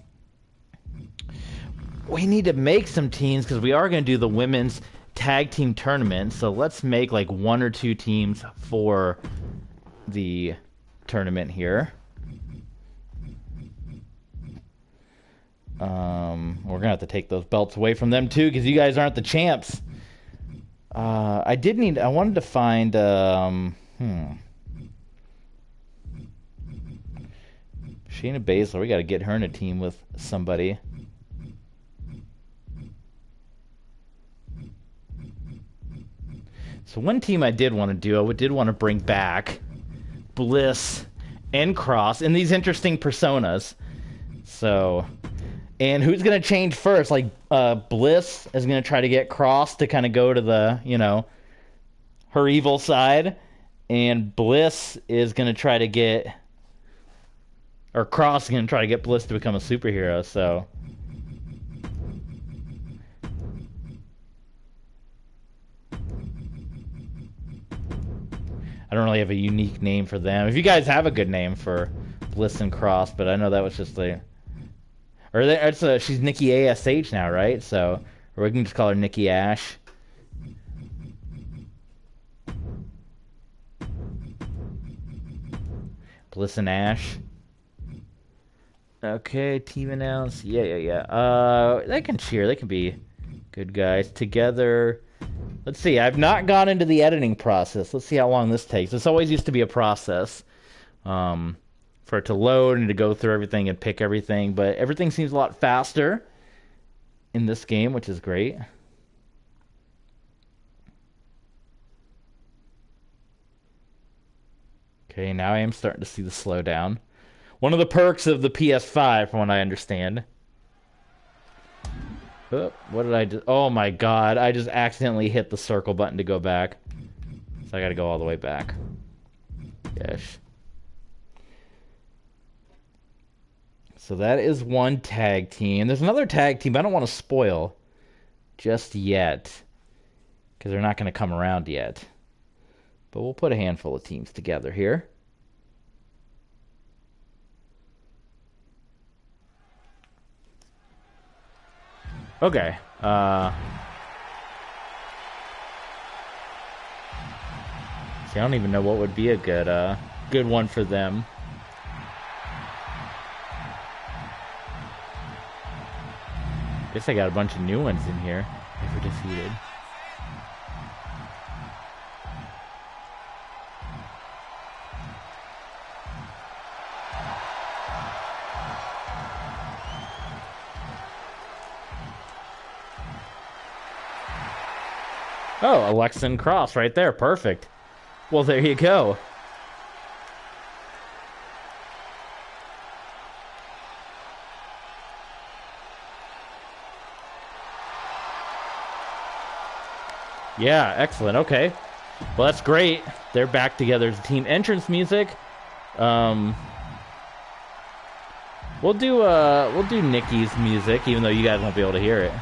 teams because we are going to do the women's tag team tournament. So let's make like 1 or 2 teams for the tournament here. We're gonna have to take those belts away from them too because you guys aren't the champs. I wanted to find Shayna Baszler. We got to get her in a team with somebody. So one team I did want to do, I did want to bring back Bliss and Cross in these interesting personas. So, and who's going to change first? Like, Bliss is going to try to get Cross to kind of go to the, her evil side. And Bliss is going to try to get, or Cross is going to try to get Bliss to become a superhero. So, I don't really have a unique name for them. If you guys have a good name for Bliss and Cross, but I know that was just the... she's Nikki ASH now, right? So, or we can just call her Nikki Ash. Bliss and Ash. Okay, team announced. Yeah. They can cheer. They can be good guys. Together. Let's see. I've not gone into the editing process. Let's see how long this takes. This always used to be a process. For it to load and to go through everything and pick everything, but everything seems a lot faster in this game, which is great. Okay, now I am starting to see the slowdown. One of the perks of the PS5, from what I understand. Oh, what did I do? Oh my god, I just accidentally hit the circle button to go back. So I gotta go all the way back. Yes. So that is one tag team. There's another tag team I don't want to spoil just yet because they're not going to come around yet. But we'll put a handful of teams together here. Okay. See, I don't even know what would be a good one for them. Guess I got a bunch of new ones in here. Never defeated. Oh, Alexa and Cross right there. Perfect. Well, there you go. Yeah, excellent. Okay. Well, that's great. They're back together as a team. Entrance music. We'll do Nikki's music, even though you guys won't be able to hear it.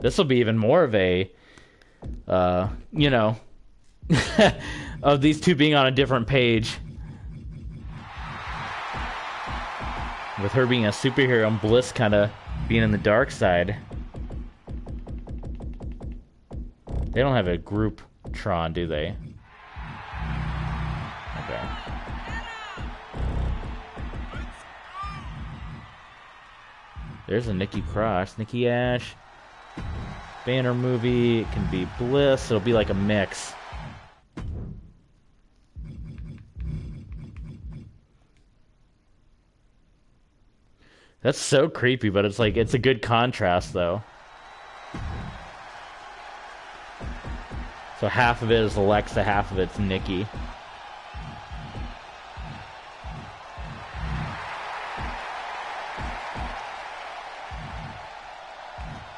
This will be even more of a, of these two being on a different page. With her being a superhero and Bliss kind of being in the dark side. They don't have a group Tron, do they? Okay. There's a Nikki Cross, Nikki Ash. Banner movie. It can be Bliss. It'll be like a mix. That's so creepy, but it's like, it's a good contrast, though. So half of it is Alexa, half of it's Nikki.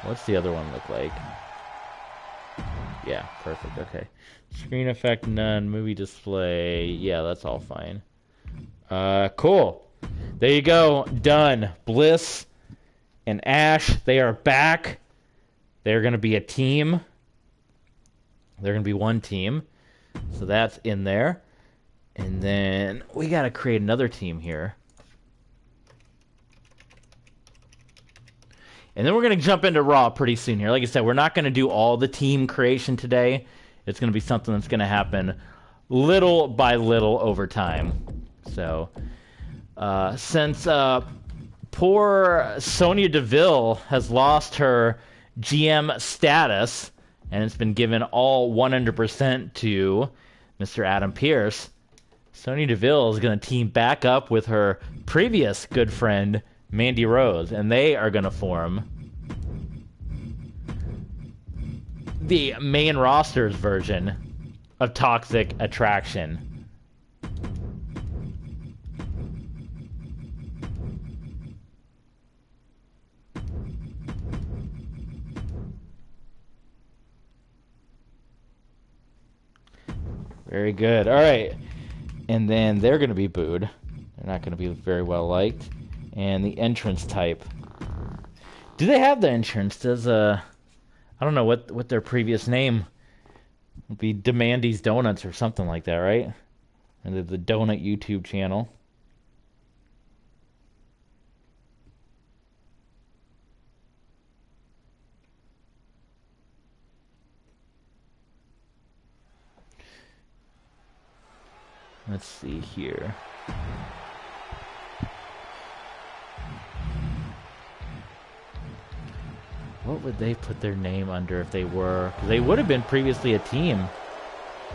What's the other one look like? Yeah, perfect. Okay. Screen effect, none. Movie display. Yeah, that's all fine. Cool. There you go. Done. Bliss and Ash, they are back. They're going to be a team. They're going to be one team. So that's in there. And then we got to create another team here. And then we're going to jump into Raw pretty soon here. Like I said, we're not going to do all the team creation today. It's going to be something that's going to happen little by little over time. So, since poor Sonya Deville has lost her GM status, and it's been given all 100% to Mr. Adam Pearce, Sonya Deville is going to team back up with her previous good friend, Mandy Rose, and they are going to form the main roster's version of Toxic Attraction. Very good. All right. And then they're going to be booed. They're not going to be very well liked. And the entrance type. Do they have the entrance? Does I don't know what their previous name would be. Demandy's Donuts or something like that, right? And the donut YouTube channel. Let's see here. What would they put their name under if they were? 'Cause they would have been previously a team.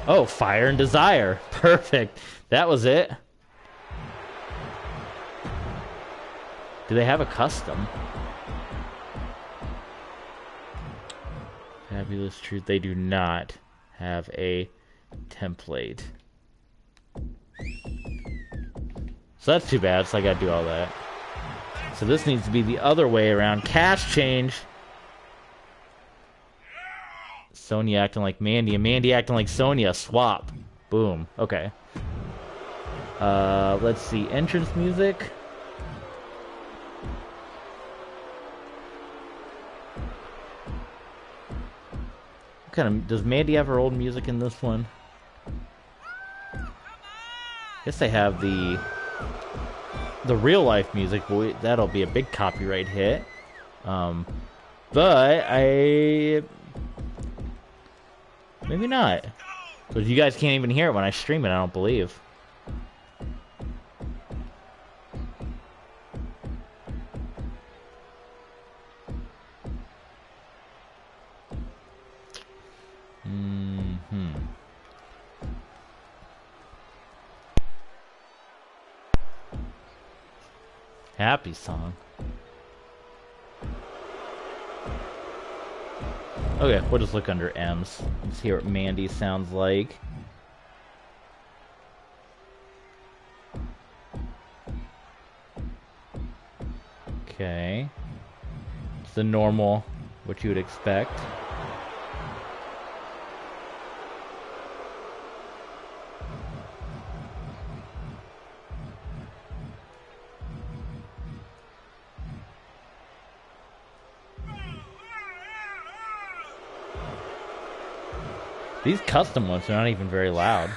Oh, Fire and Desire. Perfect. That was it. Do they have a custom? Fabulous Truth. They do not have a template. So that's too bad, so I gotta do all that. So this needs to be the other way around. Cash change. Sonya acting like Mandy, and Mandy acting like Sonya. Swap. Boom. Okay. Let's see. Entrance music. What kind of... Does Mandy have her old music in this one? Guess they have the real life music, but that'll be a big copyright hit. But maybe not, because you guys can't even hear it when I stream it. I don't believe. Happy song. Okay, we'll just look under M's. Let's hear what Mandy sounds like. Okay. It's the normal, what you would expect. These custom ones are not even very loud.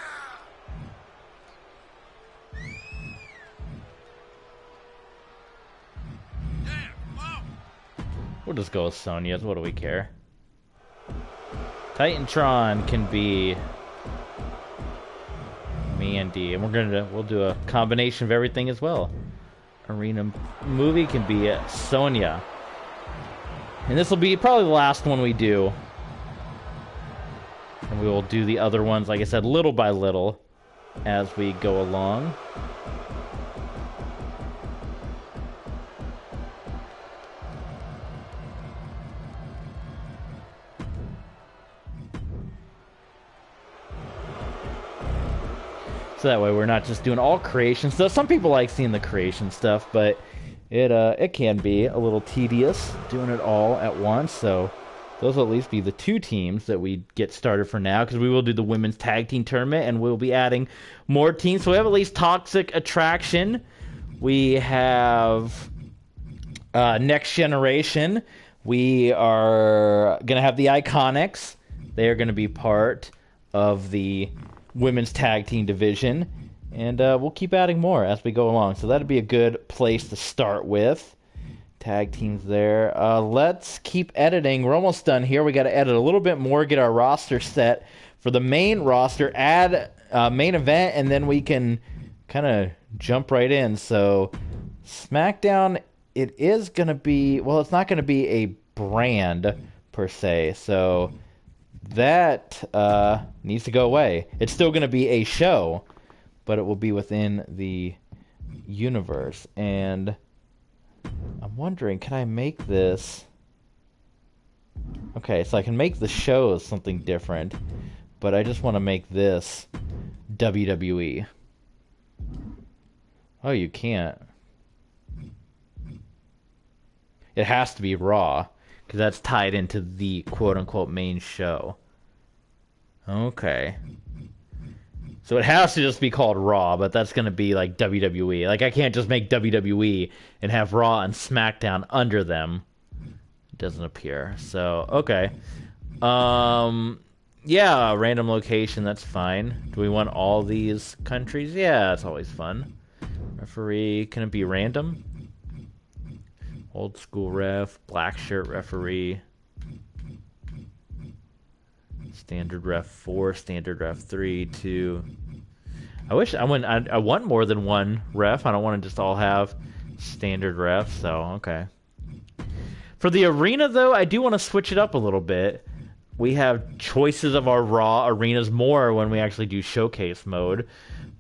We'll just go with Sonya's. What do we care? Titantron can be Mandy, and we'll do a combination of everything as well. Arena movie can be Sonya, and this will be probably the last one we do. And we will do the other ones, like I said, little by little as we go along. So that way we're not just doing all creation stuff. Some people like seeing the creation stuff, but It can be a little tedious doing it all at once, so those will at least be the two teams that we get started for now, because we will do the women's tag team tournament, and we'll be adding more teams. So we have at least Toxic Attraction. We have Next Generation. We are going to have the Iconics. They are going to be part of the women's tag team division. And we'll keep adding more as we go along. So that'd be a good place to start with. Tag teams there. Let's keep editing. We're almost done here. We got to edit a little bit more, get our roster set for the main roster, add main event, and then we can kind of jump right in. So SmackDown, it is going to be, well, it's not going to be a brand per se. So that needs to go away. It's still going to be a show, but it will be within the universe. And I'm wondering, can I make this... Okay, so I can make the show something different, but I just want to make this WWE. Oh, you can't. It has to be Raw, because that's tied into the quote-unquote main show. Okay. So it has to just be called Raw, but that's going to be like WWE. Like, I can't just make WWE and have Raw and SmackDown under them. It doesn't appear. So, okay. Yeah, random location, that's fine. Do we want all these countries? Yeah, it's always fun. Referee, can it be random? Old school ref, black shirt referee. Standard ref 4, standard ref 3, 2. I want more than one ref. I don't want to just all have standard refs, so okay. For the arena, though, I do want to switch it up a little bit. We have choices of our Raw arenas more when we actually do showcase mode.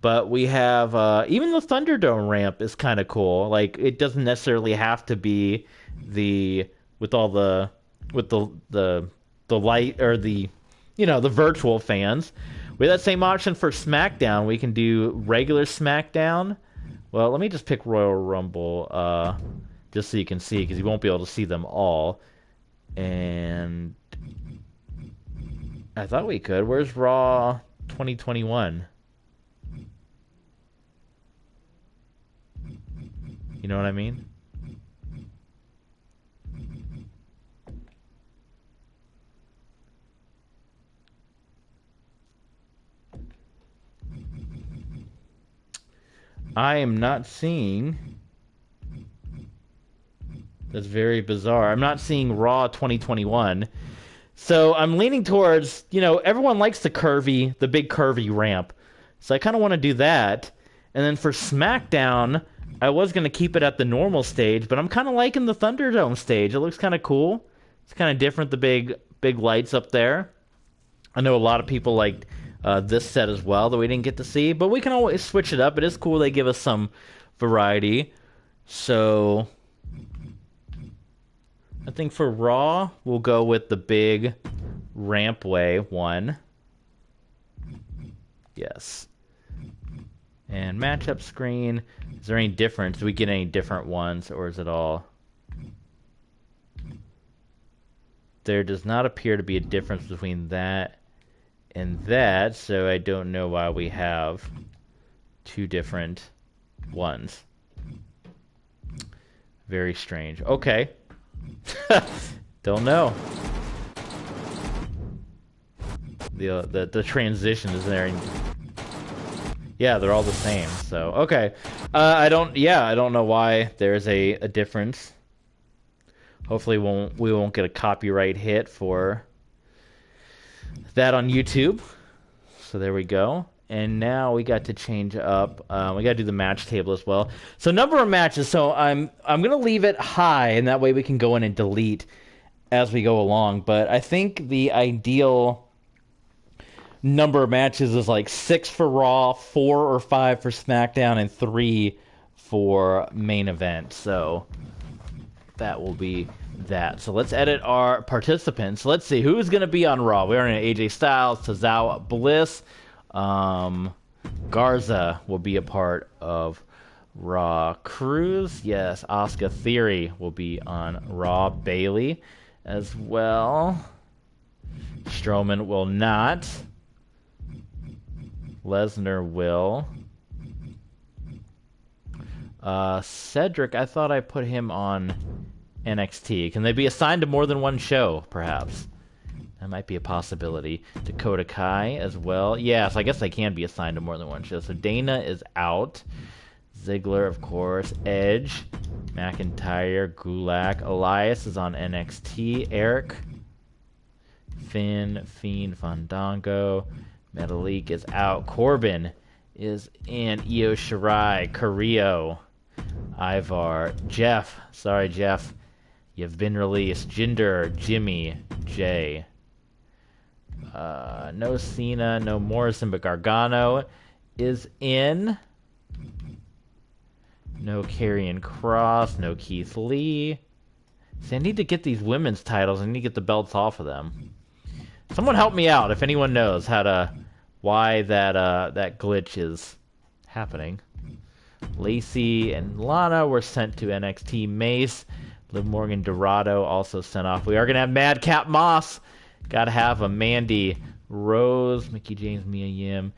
But we have, even the Thunderdome ramp is kind of cool. Like, it doesn't necessarily have to be with the light, or the virtual fans. We have that same option for SmackDown. We can do regular SmackDown. Well, let me just pick Royal Rumble, just so you can see, because you won't be able to see them all. And I thought we could. Where's Raw 2021? You know what I mean? I am not seeing... That's very bizarre. I'm not seeing Raw 2021. So I'm leaning towards, everyone likes the big curvy ramp. So I kind of want to do that. And then for SmackDown, I was going to keep it at the normal stage, but I'm kind of liking the Thunderdome stage. It looks kind of cool. It's kind of different, the big lights up there. I know a lot of people liked this set as well that we didn't get to see, but we can always switch it up. It is cool they give us some variety. So I think for Raw, we'll go with the big rampway one. Yes. And matchup screen. Is there any difference? Do we get any different ones, or is it all... There does not appear to be a difference between that and that, so I don't know why we have two different ones. Very strange. Okay. Don't know. The transition is there. Yeah, they're all the same. So okay. I don't know why there's a difference. Hopefully we won't get a copyright hit for that on YouTube. So there we go. And now we got to change up. We got to do the match table as well. So number of matches. So I'm gonna leave it high, and that way we can go in and delete as we go along. But I think the ideal number of matches is like 6 for Raw, 4 or 5 for SmackDown, and 3 for main event. So that will be that. So let's edit our participants. Let's see who's gonna be on Raw. We're in AJ Styles, Tozawa Bliss. Garza will be a part of Raw. Cruz, yes. Asuka Theory will be on Raw. Bailey as well. Strowman will not. Lesnar will. Cedric, I thought I put him on NXT. Can they be assigned to more than one show, perhaps? That might be a possibility. Dakota Kai as well. Yes, I guess they can be assigned to more than one show. So Dana is out. Ziggler, of course. Edge. McIntyre. Gulak. Elias is on NXT. Eric. Finn. Fiend. Fandango. Metalik is out. Corbin is in. Io Shirai. Carrillo. Ivar. Jeff. Sorry, Jeff. You've been released. Jinder. Jimmy. Jay. No Cena. No Morrison, but Gargano is in. No Karrion Kross. No Keith Lee. See, I need to get these women's titles. I need to get the belts off of them. Someone help me out if anyone knows why that glitch is happening. Lacey and Lana were sent to NXT. Mace, Liv Morgan, Dorado also sent off. We are gonna have Madcap Moss. Gotta have a Mandy, Rose, Mickey James, Mia Yim.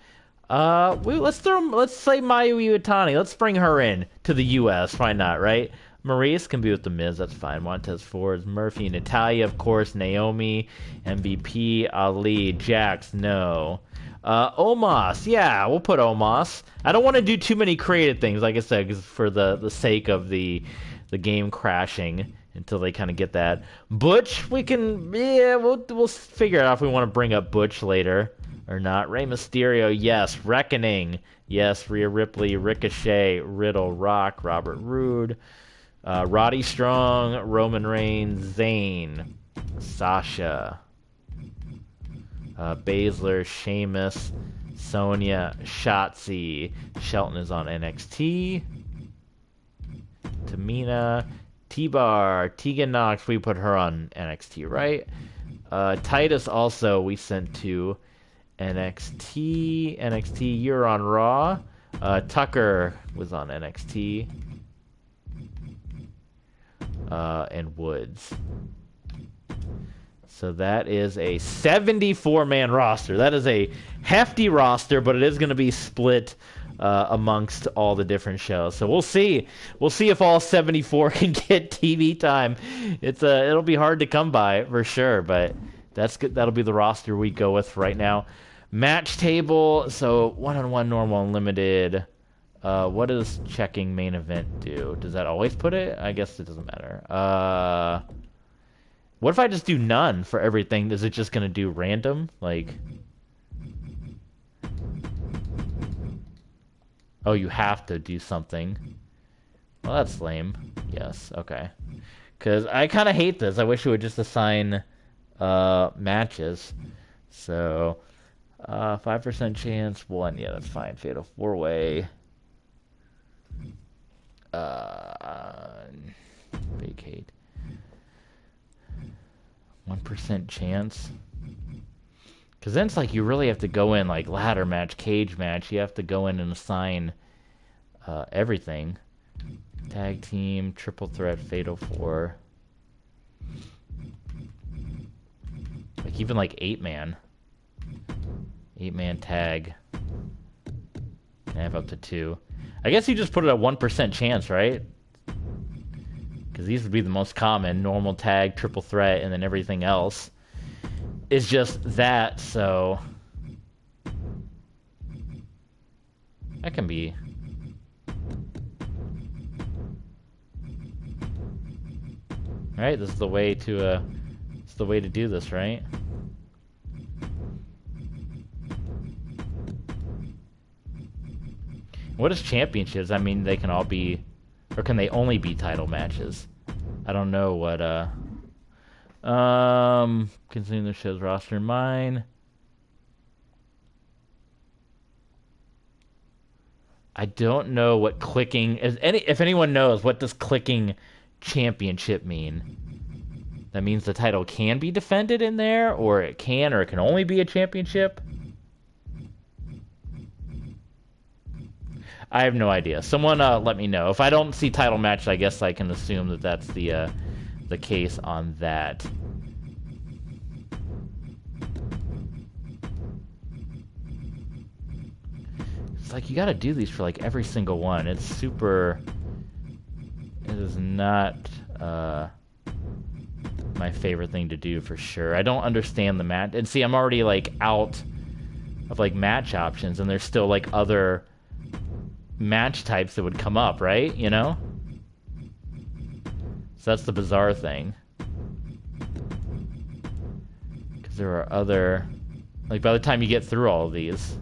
Let's say Mayu Iwatani. Let's bring her in to the U.S. Why not, right? Maurice can be with the Miz. That's fine. Montez Ford, Murphy, Natalia, of course. Naomi, MVP, Ali, Jax. No. Omos. Yeah, we'll put Omos. I don't want to do too many creative things, like I said, 'cause for the sake of the game crashing until they kind of get that. Butch, we'll figure out if we want to bring up Butch later or not. Rey Mysterio, yes. Reckoning, yes. Rhea Ripley, Ricochet, Riddle, Rock, Robert Roode, Roddy Strong, Roman Reigns, Zayn, Sasha, Baszler, Sheamus, Sonya, Shotzi. Shelton is on NXT. Tamina, T-Bar, Tegan Knox, we put her on NXT, right? Titus also we sent to NXT. NXT, you're on Raw. Tucker was on NXT. And Woods. So that is a 74-man roster. That is a hefty roster, but it is going to be split amongst all the different shows. So we'll see. We'll see if all 74 can get TV time. It'll be hard to come by for sure, but that's good. That'll be the roster we go with right now. Match table. So 1-on-1, normal, unlimited. What does checking main event do? Does that always put it? I guess it doesn't matter. What if I just do none for everything? Is it just going to do random? Like, oh, you have to do something. Well, that's lame. Yes, okay. Because I kind of hate this. I wish it would just assign matches. So, 5% chance, 1. Yeah, that's fine. Fatal 4-way. Vacate. 1% chance. Because then it's like you really have to go in, like ladder match, cage match. You have to go in and assign everything. Tag team, triple threat, fatal 4. Like even like 8-man. 8-man tag. Can I have up to 2? I guess you just put it at 1% chance, right? Because these would be the most common. Normal tag, triple threat, and then everything else is just that, so that can be. Alright, this is the way to it's the way to do this, right? What is championships? I mean, they can all be, or can they only be title matches? I don't know what, considering the show's roster in mind. I don't know what clicking is. If anyone knows, what does clicking championship mean? That means the title can be defended in there, or it can only be a championship? I have no idea. Someone let me know. If I don't see title match, I guess I can assume that that's the case on that. It's like you got to do these for like every single one. It's super. It is not my favorite thing to do for sure. I don't understand the match. And see, I'm already like out of like match options, and there's still like other match types that would come up, right? You know? So that's the bizarre thing. Because there are other... Like, by the time you get through all of these...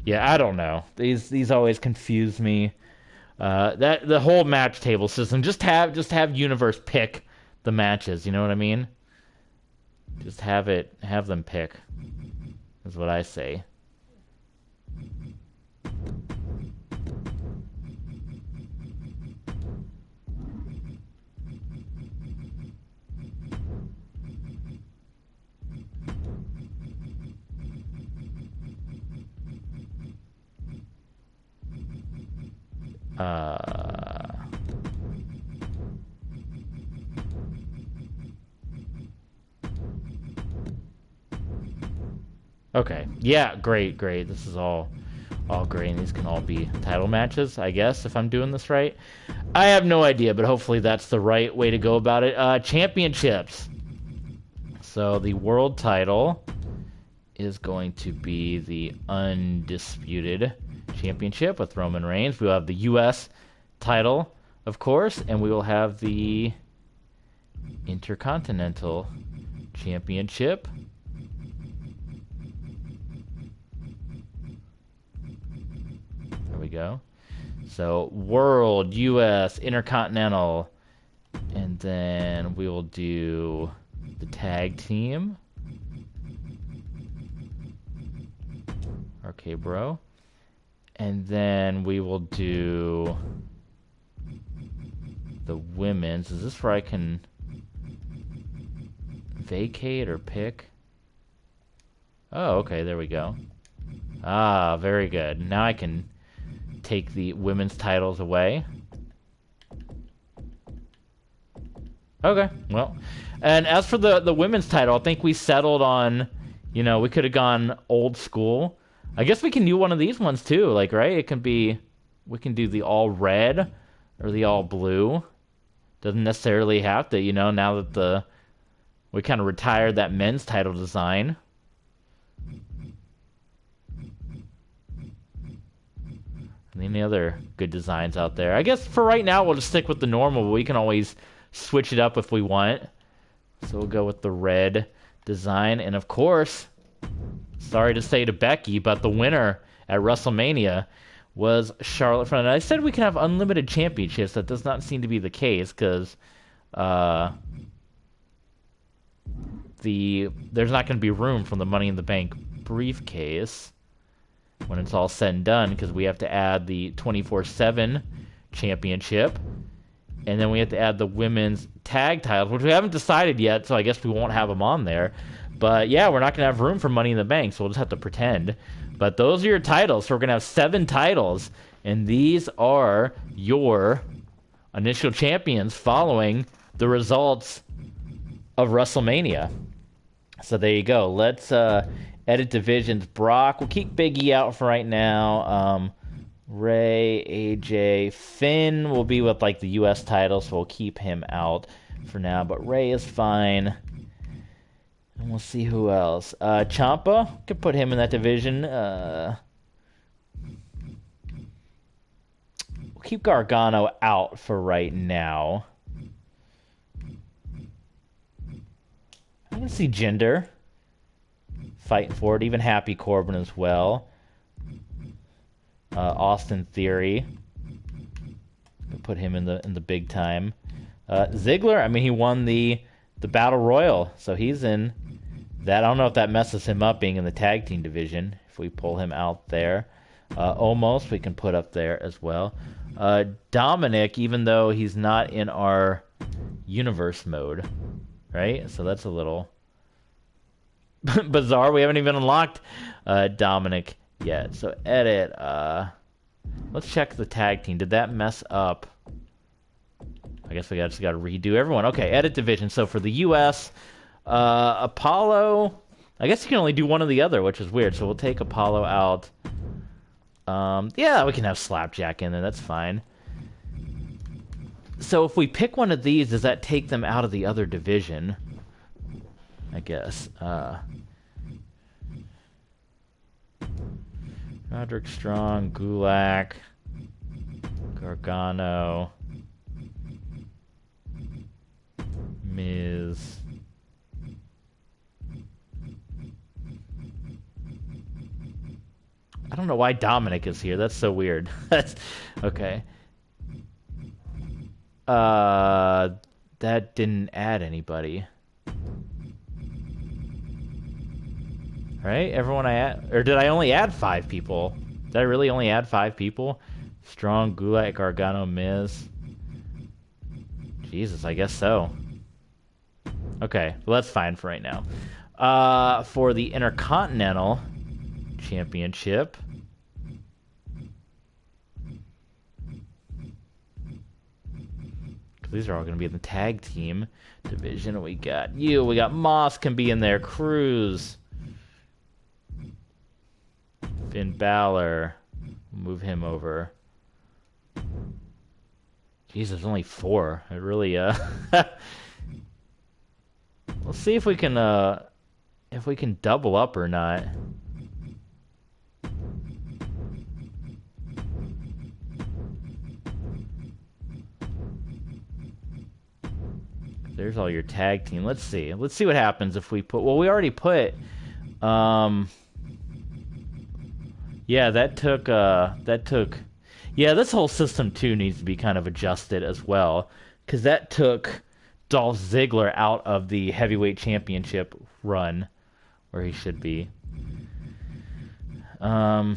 Yeah, I don't know. These always confuse me. That the whole match table system, just have Universe pick the matches, you know what I mean? Just have them pick, is what I say. Okay. Yeah, great. This is all great, and these can all be title matches, I guess, if I'm doing this right. I have no idea, but hopefully that's the right way to go about it. Championships. So the world title is going to be the undisputed championship with Roman Reigns. We will have the U.S. title, of course, and we will have the Intercontinental Championship. There we go. So, World, U.S., Intercontinental, and then we will do the tag team. Okay, bro. And then we will do the women's. Is this where I can vacate or pick? Oh, okay, there we go. Ah, very good. Now I can take the women's titles away. Okay, well. And as for the women's title, I think we settled on, you know, we could have gone old school. I guess we can do one of these ones too, like, right? It can be, we can do the all red or the all blue. Doesn't necessarily have to, you know, now that we kind of retired that men's title design. Any other good designs out there? I guess for right now we'll just stick with the normal, but we can always switch it up if we want. So we'll go with the red design. And of course, sorry to say to Becky, but the winner at WrestleMania was Charlotte Flair. I said we can have unlimited championships. That does not seem to be the case because there's not going to be room for the Money in the Bank briefcase when it's all said and done, because we have to add the 24/7 championship, and then we have to add the women's tag titles, which we haven't decided yet, so I guess we won't have them on there. But yeah, we're not going to have room for Money in the Bank, so we'll just have to pretend. But those are your titles. So we're going to have 7 titles, and these are your initial champions following the results of WrestleMania. So there you go. Let's edit divisions. Brock, we'll keep Big E out for right now. Ray, AJ, Finn will be with like the U.S. title, so we'll keep him out for now. But Ray is fine. And we'll see who else. Ciampa, could put him in that division. We'll keep Gargano out for right now. I can see Jinder fighting for it. Even Happy Corbin as well. Austin Theory, put him in the big time. Ziggler, I mean, he won the Battle Royal, so he's in that. I don't know if that messes him up being in the tag team division if we pull him out there. Almost we can put up there as well. Dominic, even though he's not in our universe mode, right? So that's a little bizarre. We haven't even unlocked Dominic yet. So edit. Let's check the tag team. Did that mess up? I guess we just got to redo everyone. Okay, edit division. So for the U.S., Apollo. I guess you can only do one or the other, which is weird. So we'll take Apollo out. Yeah, we can have Slapjack in there. That's fine. So if we pick one of these, does that take them out of the other division? I guess. Roderick Strong, Gulak, Gargano, Miz. I don't know why Dominic is here. That's so weird. That's okay. That didn't add anybody. Right? Everyone I add, or did I only add 5 people? Did I really only add 5 people? Strong, Gulak, Gargano, Miz. Jesus, I guess so. Okay, well that's fine for right now. For the Intercontinental Championship, these are all going to be in the tag team division. We got Moss can be in there, Cruz, Finn Balor, move him over. Jeez, there's only 4. It really, Let's see if we can double up or not. There's all your tag team. Let's see. Let's see what happens if we put... Well, we already put... Yeah, that took... Yeah, this whole system, too, needs to be kind of adjusted as well. Because that took Dolph Ziggler out of the Heavyweight Championship run, where he should be. How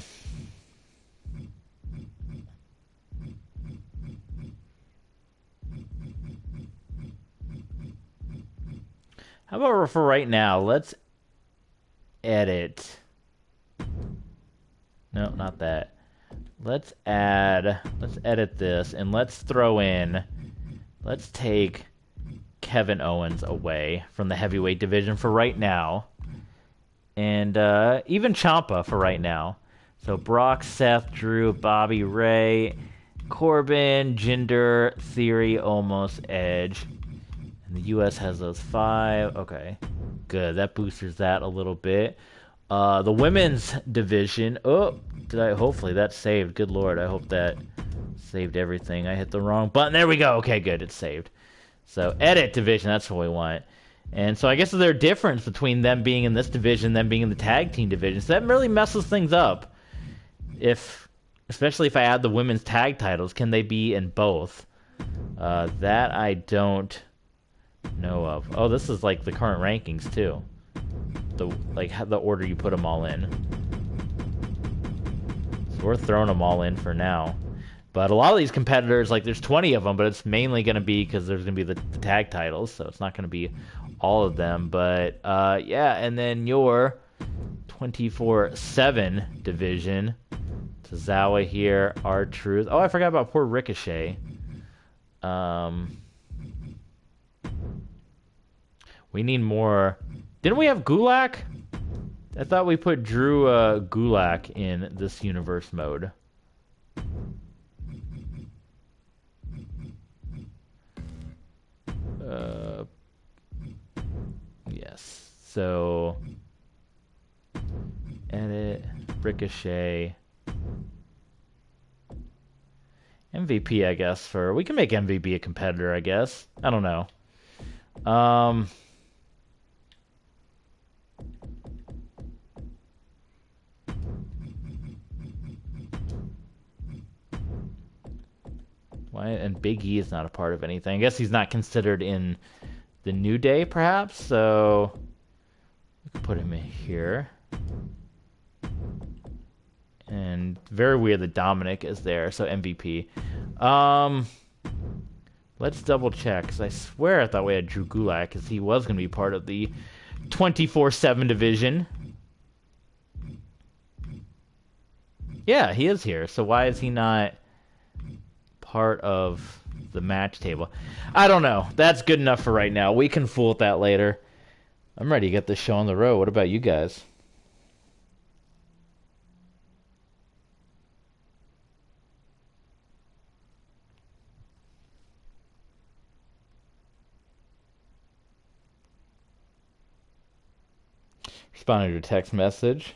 about for right now, let's edit. No, not that. Let's edit this, and let's take Kevin Owens away from the heavyweight division for right now. And even Ciampa for right now. So Brock, Seth, Drew, Bobby, Ray, Corbin, Jinder, Theory, Omos, Edge. And the U.S. has those 5. Okay, good. That boosters that a little bit. The women's division. Oh, hopefully that saved. Good Lord, I hope that saved everything. I hit the wrong button. There we go. Okay, good. It's saved. So edit division. That's what we want. And so I guess there's a difference between them being in this division and them being in the tag team division. So that really messes things up. Especially if I add the women's tag titles, can they be in both? That I don't know of. Oh, this is like the current rankings too. The order you put them all in. So we're throwing them all in for now. But a lot of these competitors, like there's 20 of them, but it's mainly going to be because there's going to be the tag titles, so it's not going to be all of them. But yeah, and then your 24/7 division. Tozawa here, R-Truth. Oh, I forgot about poor Ricochet. We need more. Didn't we have Gulak? I thought we put Drew Gulak in this universe mode. Yes. So edit Ricochet. MVP, I guess. We can make MVP a competitor, I guess. I don't know. Why? And Big E is not a part of anything. I guess he's not considered in the New Day, perhaps. So we could put him in here. And very weird that Dominic is there. So MVP. Let's double check, because I swear I thought we had Drew Gulak, because he was going to be part of the 24/7 division. Yeah, he is here. So why is he not part of the match table? I don't know. That's good enough for right now. We can fool with that later. I'm ready to get this show on the road. What about you guys? Responding to a text message.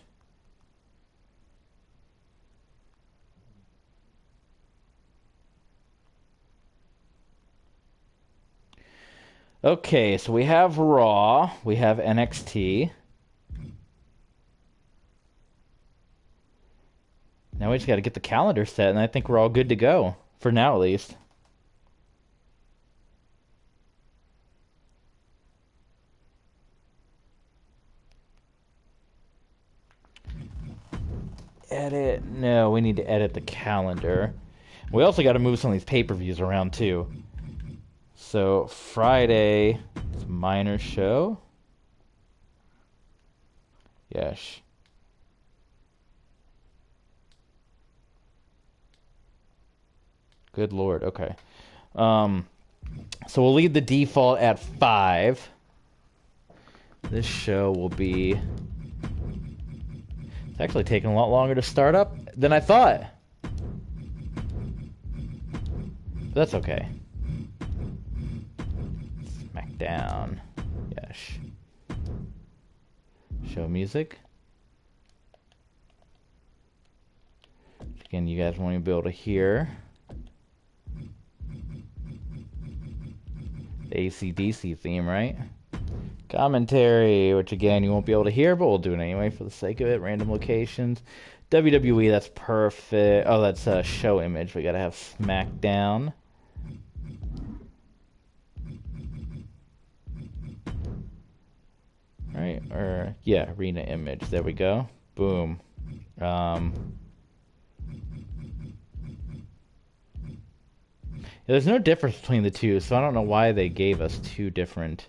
Okay, so we have Raw, we have NXT. Now we just got to get the calendar set, and I think we're all good to go. For now, at least. Edit. No, we need to edit the calendar. We also got to move some of these pay-per-views around, too. So, Friday, it's minor show. Yes. Good Lord, okay. So we'll leave the default at 5. This show will be... It's actually taking a lot longer to start up than I thought. But that's okay. SmackDown. Yes. Show music. Again, you guys won't even be able to hear. The AC/DC theme, right? Commentary, which again you won't be able to hear, but we'll do it anyway for the sake of it. Random locations. WWE, that's perfect. Oh, that's a show image. We gotta have SmackDown. Right, or yeah, arena image. There we go. Boom. There's no difference between the two, so I don't know why they gave us two different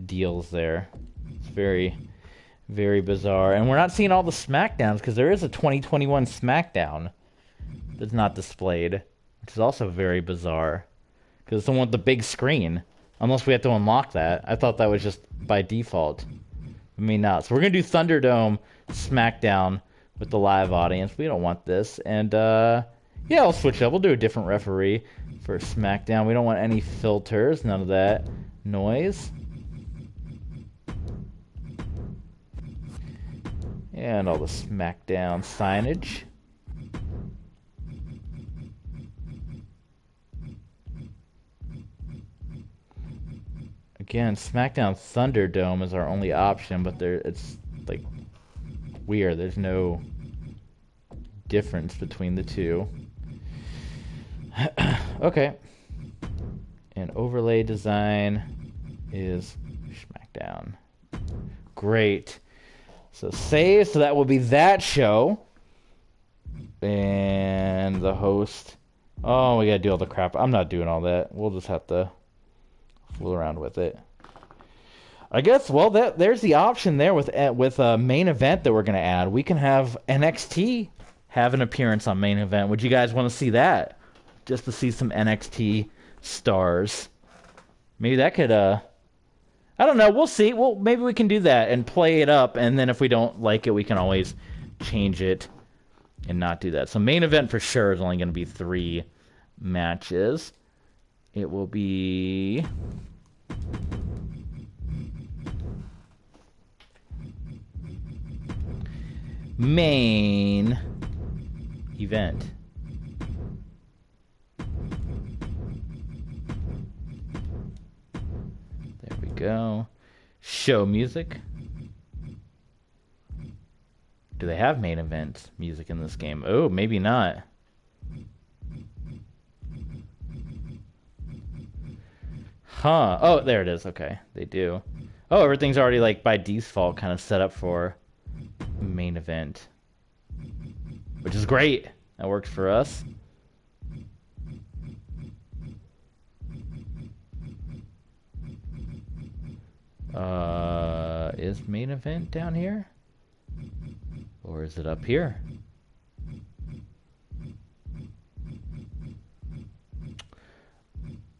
deals there. It's very, very bizarre. And we're not seeing all the SmackDowns, because there is a 2021 SmackDown that's not displayed, which is also very bizarre, because it's the one with the big screen, unless we have to unlock that. I thought that was just by default. I mean, not. So we're going to do Thunderdome SmackDown with the live audience. We don't want this. And, yeah, I'll switch up. We'll do a different referee for SmackDown. We don't want any filters, none of that noise. And all the SmackDown signage. Again, SmackDown Thunderdome is our only option, but it's like weird. There's no difference between the two. Okay. And overlay design is SmackDown. Great. So save. So that will be that show. And the host. Oh, we gotta do all the crap. I'm not doing all that. We'll just have to fool around with it. I guess. Well, there's the option there with a main event that we're gonna add. We can have NXT have an appearance on main event. Would you guys want to see that? Just to see some NXT stars. Maybe that could, I don't know. We'll see. Well, maybe we can do that and play it up. And then if we don't like it, we can always change it and not do that. So main event for sure is only going to be 3 matches. It will be... main event. There we go. Show music. Do they have main event music in this game? Oh, maybe not. Huh. Oh, there it is. Okay, they do. Oh, everything's already like by default kind of set up for main event, which is great. That works for us. Is main event down here? Or is it up here?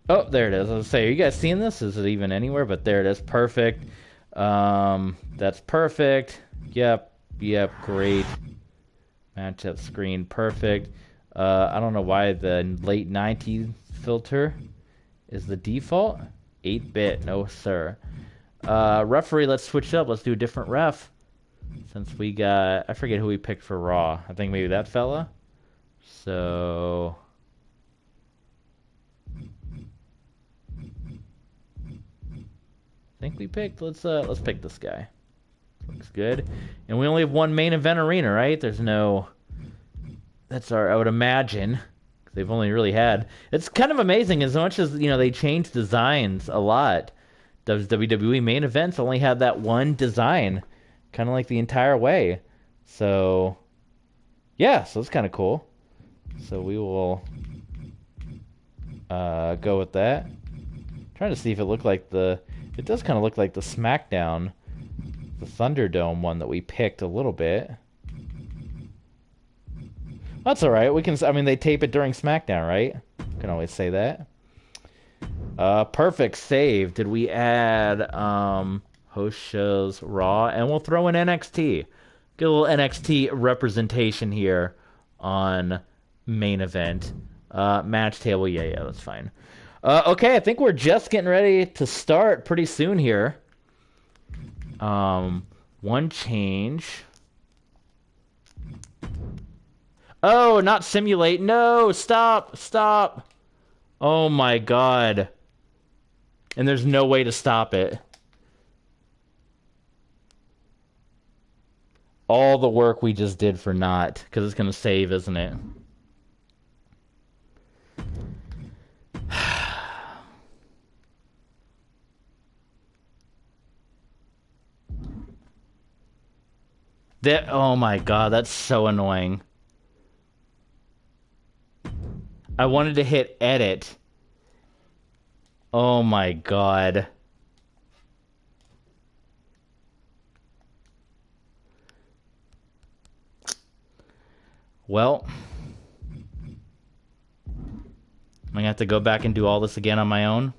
Oh, there it is. I was say, are you guys seeing this? Is it even anywhere? But there it is. Perfect. That's perfect. Yep, great. Matchup screen, perfect. I don't know why the late 90s filter is the default. 8-bit, no sir. Referee, let's switch up. Let's do a different ref. Since we got, I forget who we picked for Raw. I think maybe that fella. So I think we picked, let's pick this guy. Looks good. And we only have one main event arena, right? There's no, that's our, I would imagine. They've only really had, it's kind of amazing as much as, you know, they changed designs a lot. Those WWE main events only had that one design, kind of like the entire way. So, yeah, so it's kind of cool. So we will go with that. Trying to see if it looked like the, it does kind of look like the SmackDown, the Thunderdome one that we picked a little bit. That's all right. We can, I mean, they tape it during SmackDown, right? Can always say that. Perfect save. Did we add host shows Raw? And we'll throw in NXT. Get a little NXT representation here on main event. Match table, yeah, that's fine. Okay, I think we're just getting ready to start pretty soon here. One change. Oh, not simulate. No, stop. Oh my god. And there's no way to stop it. All the work we just did for naught, because it's going to save, isn't it? That, oh my god, that's so annoying. I wanted to hit edit. Oh my god. Well, I'm gonna have to go back and do all this again on my own.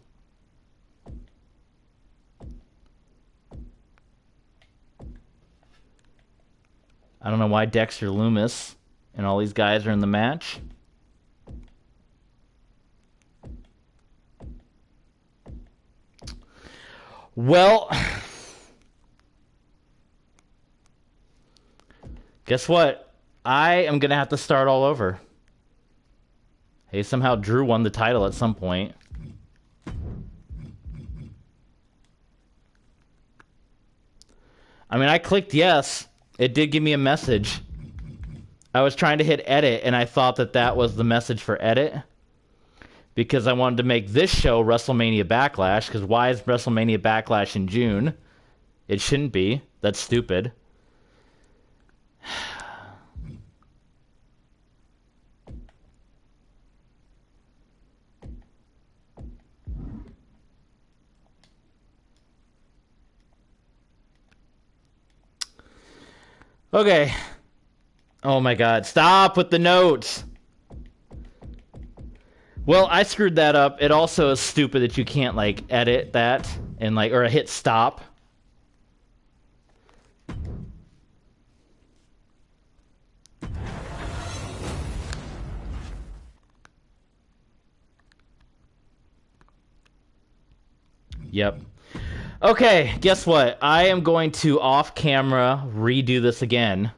I don't know why Dexter Loomis and all these guys are in the match. Well, guess what? I am going to have to start all over. Hey, somehow Drew won the title at some point. I mean, I clicked yes. It did give me a message. I was trying to hit edit, and I thought that that was the message for edit. Because I wanted to make this show WrestleMania Backlash. Because why is WrestleMania Backlash in June? It shouldn't be. That's stupid. Okay. Oh my god. Stop with the notes. Well, I screwed that up. It also is stupid that you can't, like, edit that and, like, or hit stop. Yep. Okay, guess what? I am going to off-camera redo this again.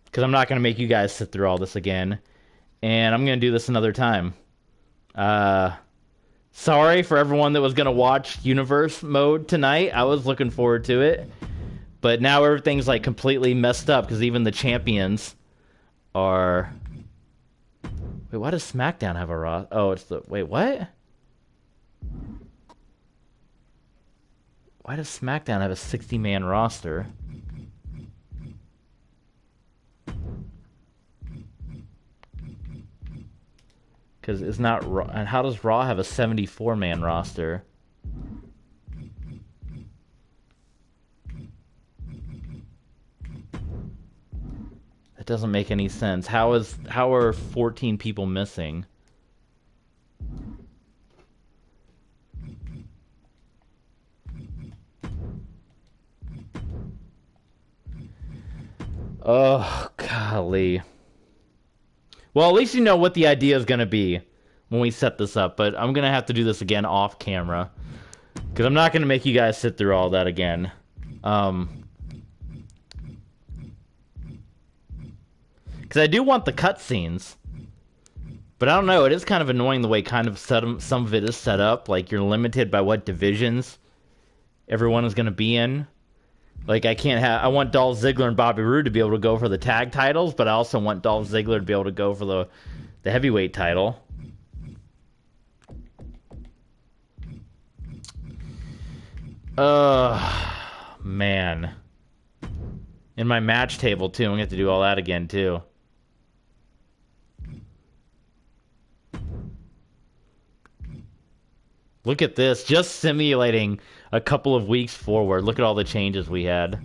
Because I'm not going to make you guys sit through all this again. And I'm going to do this another time. Sorry for everyone that was going to watch Universe mode tonight. I was looking forward to it. But now everything's like completely messed up because even the champions are... Wait, why does SmackDown have a Raw? Oh, it's the... Wait, what? Why does SmackDown have a 60-man roster? Because it's not Raw. And how does Raw have a 74-man roster? That doesn't make any sense. How are 14 people missing? Oh, golly. Well, at least you know what the idea is going to be when we set this up, but I'm going to have to do this again off camera because I'm not going to make you guys sit through all that again. Because I do want the cutscenes, but I don't know. It is kind of annoying the way kind of some of it is set up. Like, you're limited by what divisions everyone is going to be in. Like, I want Dolph Ziggler and Bobby Roode to be able to go for the tag titles, but I also want Dolph Ziggler to be able to go for the heavyweight title. Man. In my match table, too. I'm going to have to do all that again, too. Look at this. Just simulating a couple of weeks forward. Look at all the changes we had.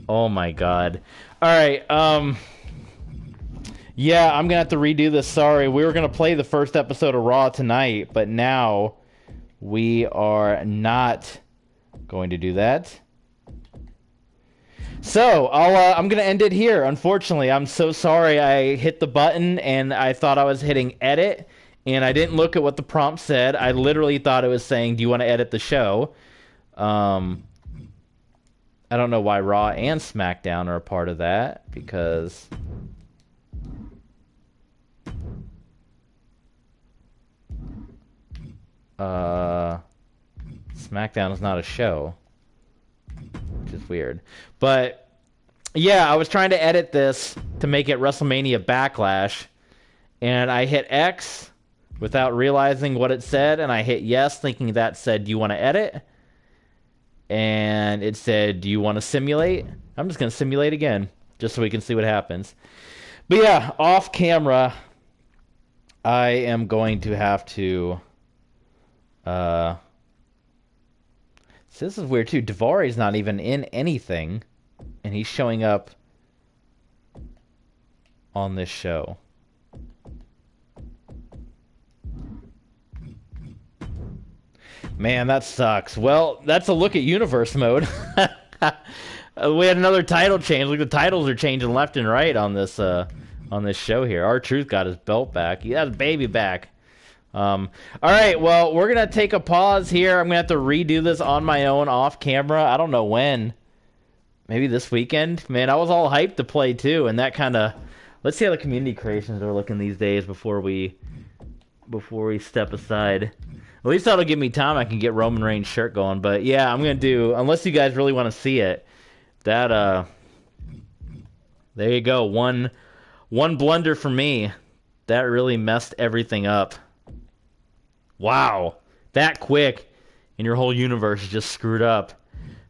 Oh my god. Alright, yeah, I'm gonna have to redo this. Sorry. We were gonna play the first episode of Raw tonight, but now we are not going to do that. So, I'm gonna end it here. Unfortunately, I'm so sorry. I hit the button and I thought I was hitting edit. And I didn't look at what the prompt said. I literally thought it was saying, do you want to edit the show? I don't know why Raw and SmackDown are a part of that, because... SmackDown is not a show. Which is weird. But, yeah, I was trying to edit this to make it WrestleMania Backlash. And I hit X without realizing what it said, and I hit yes, thinking that said, do you want to edit? And it said, do you want to simulate? I'm just going to simulate again, just so we can see what happens. But yeah, off camera, I am going to have to... So this is weird, too. Daivare's not even in anything, and he's showing up on this show. Man, that sucks. Well, that's a look at universe mode. We had another title change. Look, the titles are changing left and right on this show here. R-Truth got his belt back. He got his baby back. All right, well, we're going to take a pause here. I'm going to have to redo this on my own off camera. I don't know when. Maybe this weekend? Man, I was all hyped to play, too, and that kind of... Let's see how the community creations are looking these days before we step aside. At least that'll give me time. I can get Roman Reigns' shirt going. But yeah, I'm going to do, unless you guys really want to see it, that, there you go. One blunder for me. That really messed everything up. Wow. That quick, and your whole universe is just screwed up.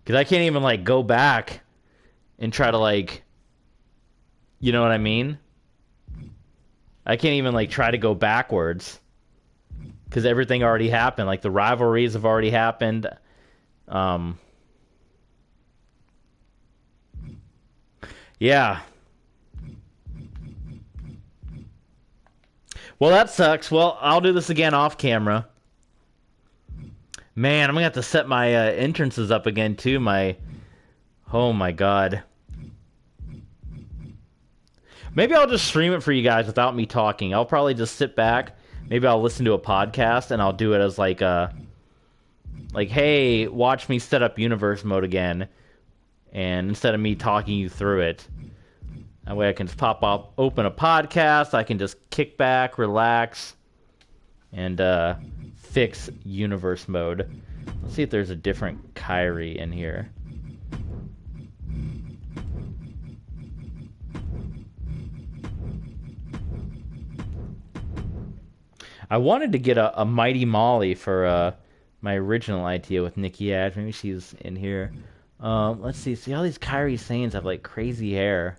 Because I can't even, like, go back and try to, like, you know what I mean? I can't even, like, try to go backwards. Because everything already happened. Like, the rivalries have already happened. Yeah. Well, that sucks. Well, I'll do this again off camera. Man, I'm going to have to set my entrances up again, too. Oh, my God. Maybe I'll just stream it for you guys without me talking. I'll probably just sit back. Maybe I'll listen to a podcast, and I'll do it as like, hey, watch me set up universe mode again. And instead of me talking you through it. That way I can just open a podcast. I can just kick back, relax, and fix universe mode. Let's see if there's a different Kyrie in here. I wanted to get a Mighty Molly for my original idea with Nikki Ash. Maybe she's in here. Let's see. See, all these Kyrie Sanes have like crazy hair.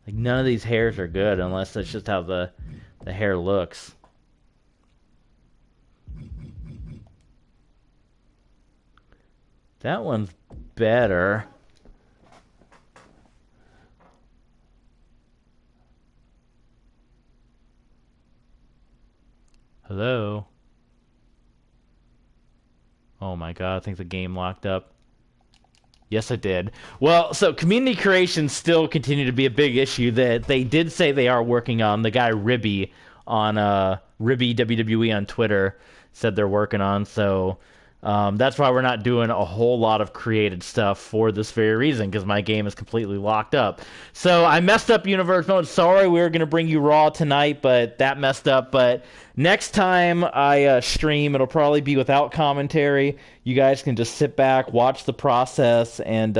Like none of these hairs are good unless that's just how the hair looks. That one's better. Hello? Oh my god, I think the game locked up. Yes, it did. Well, so community creations still continue to be a big issue that they did say they are working on. The guy Ribby on Ribby WWE on Twitter said they're working on. So that's why we're not doing a whole lot of created stuff for this very reason, because my game is completely locked up. So I messed up universe mode. Sorry, we were going to bring you Raw tonight, but that messed up. But next time I stream, it'll probably be without commentary. You guys can just sit back, watch the process, and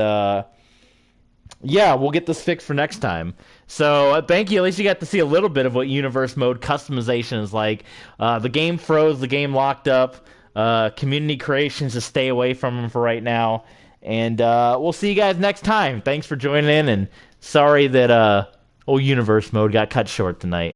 yeah, we'll get this fixed for next time. So thank you. At least you got to see a little bit of what universe mode customization is like. The game froze, the game locked up. Community creations, to stay away from them for right now. And we'll see you guys next time. Thanks for joining in, and sorry that old universe mode got cut short tonight.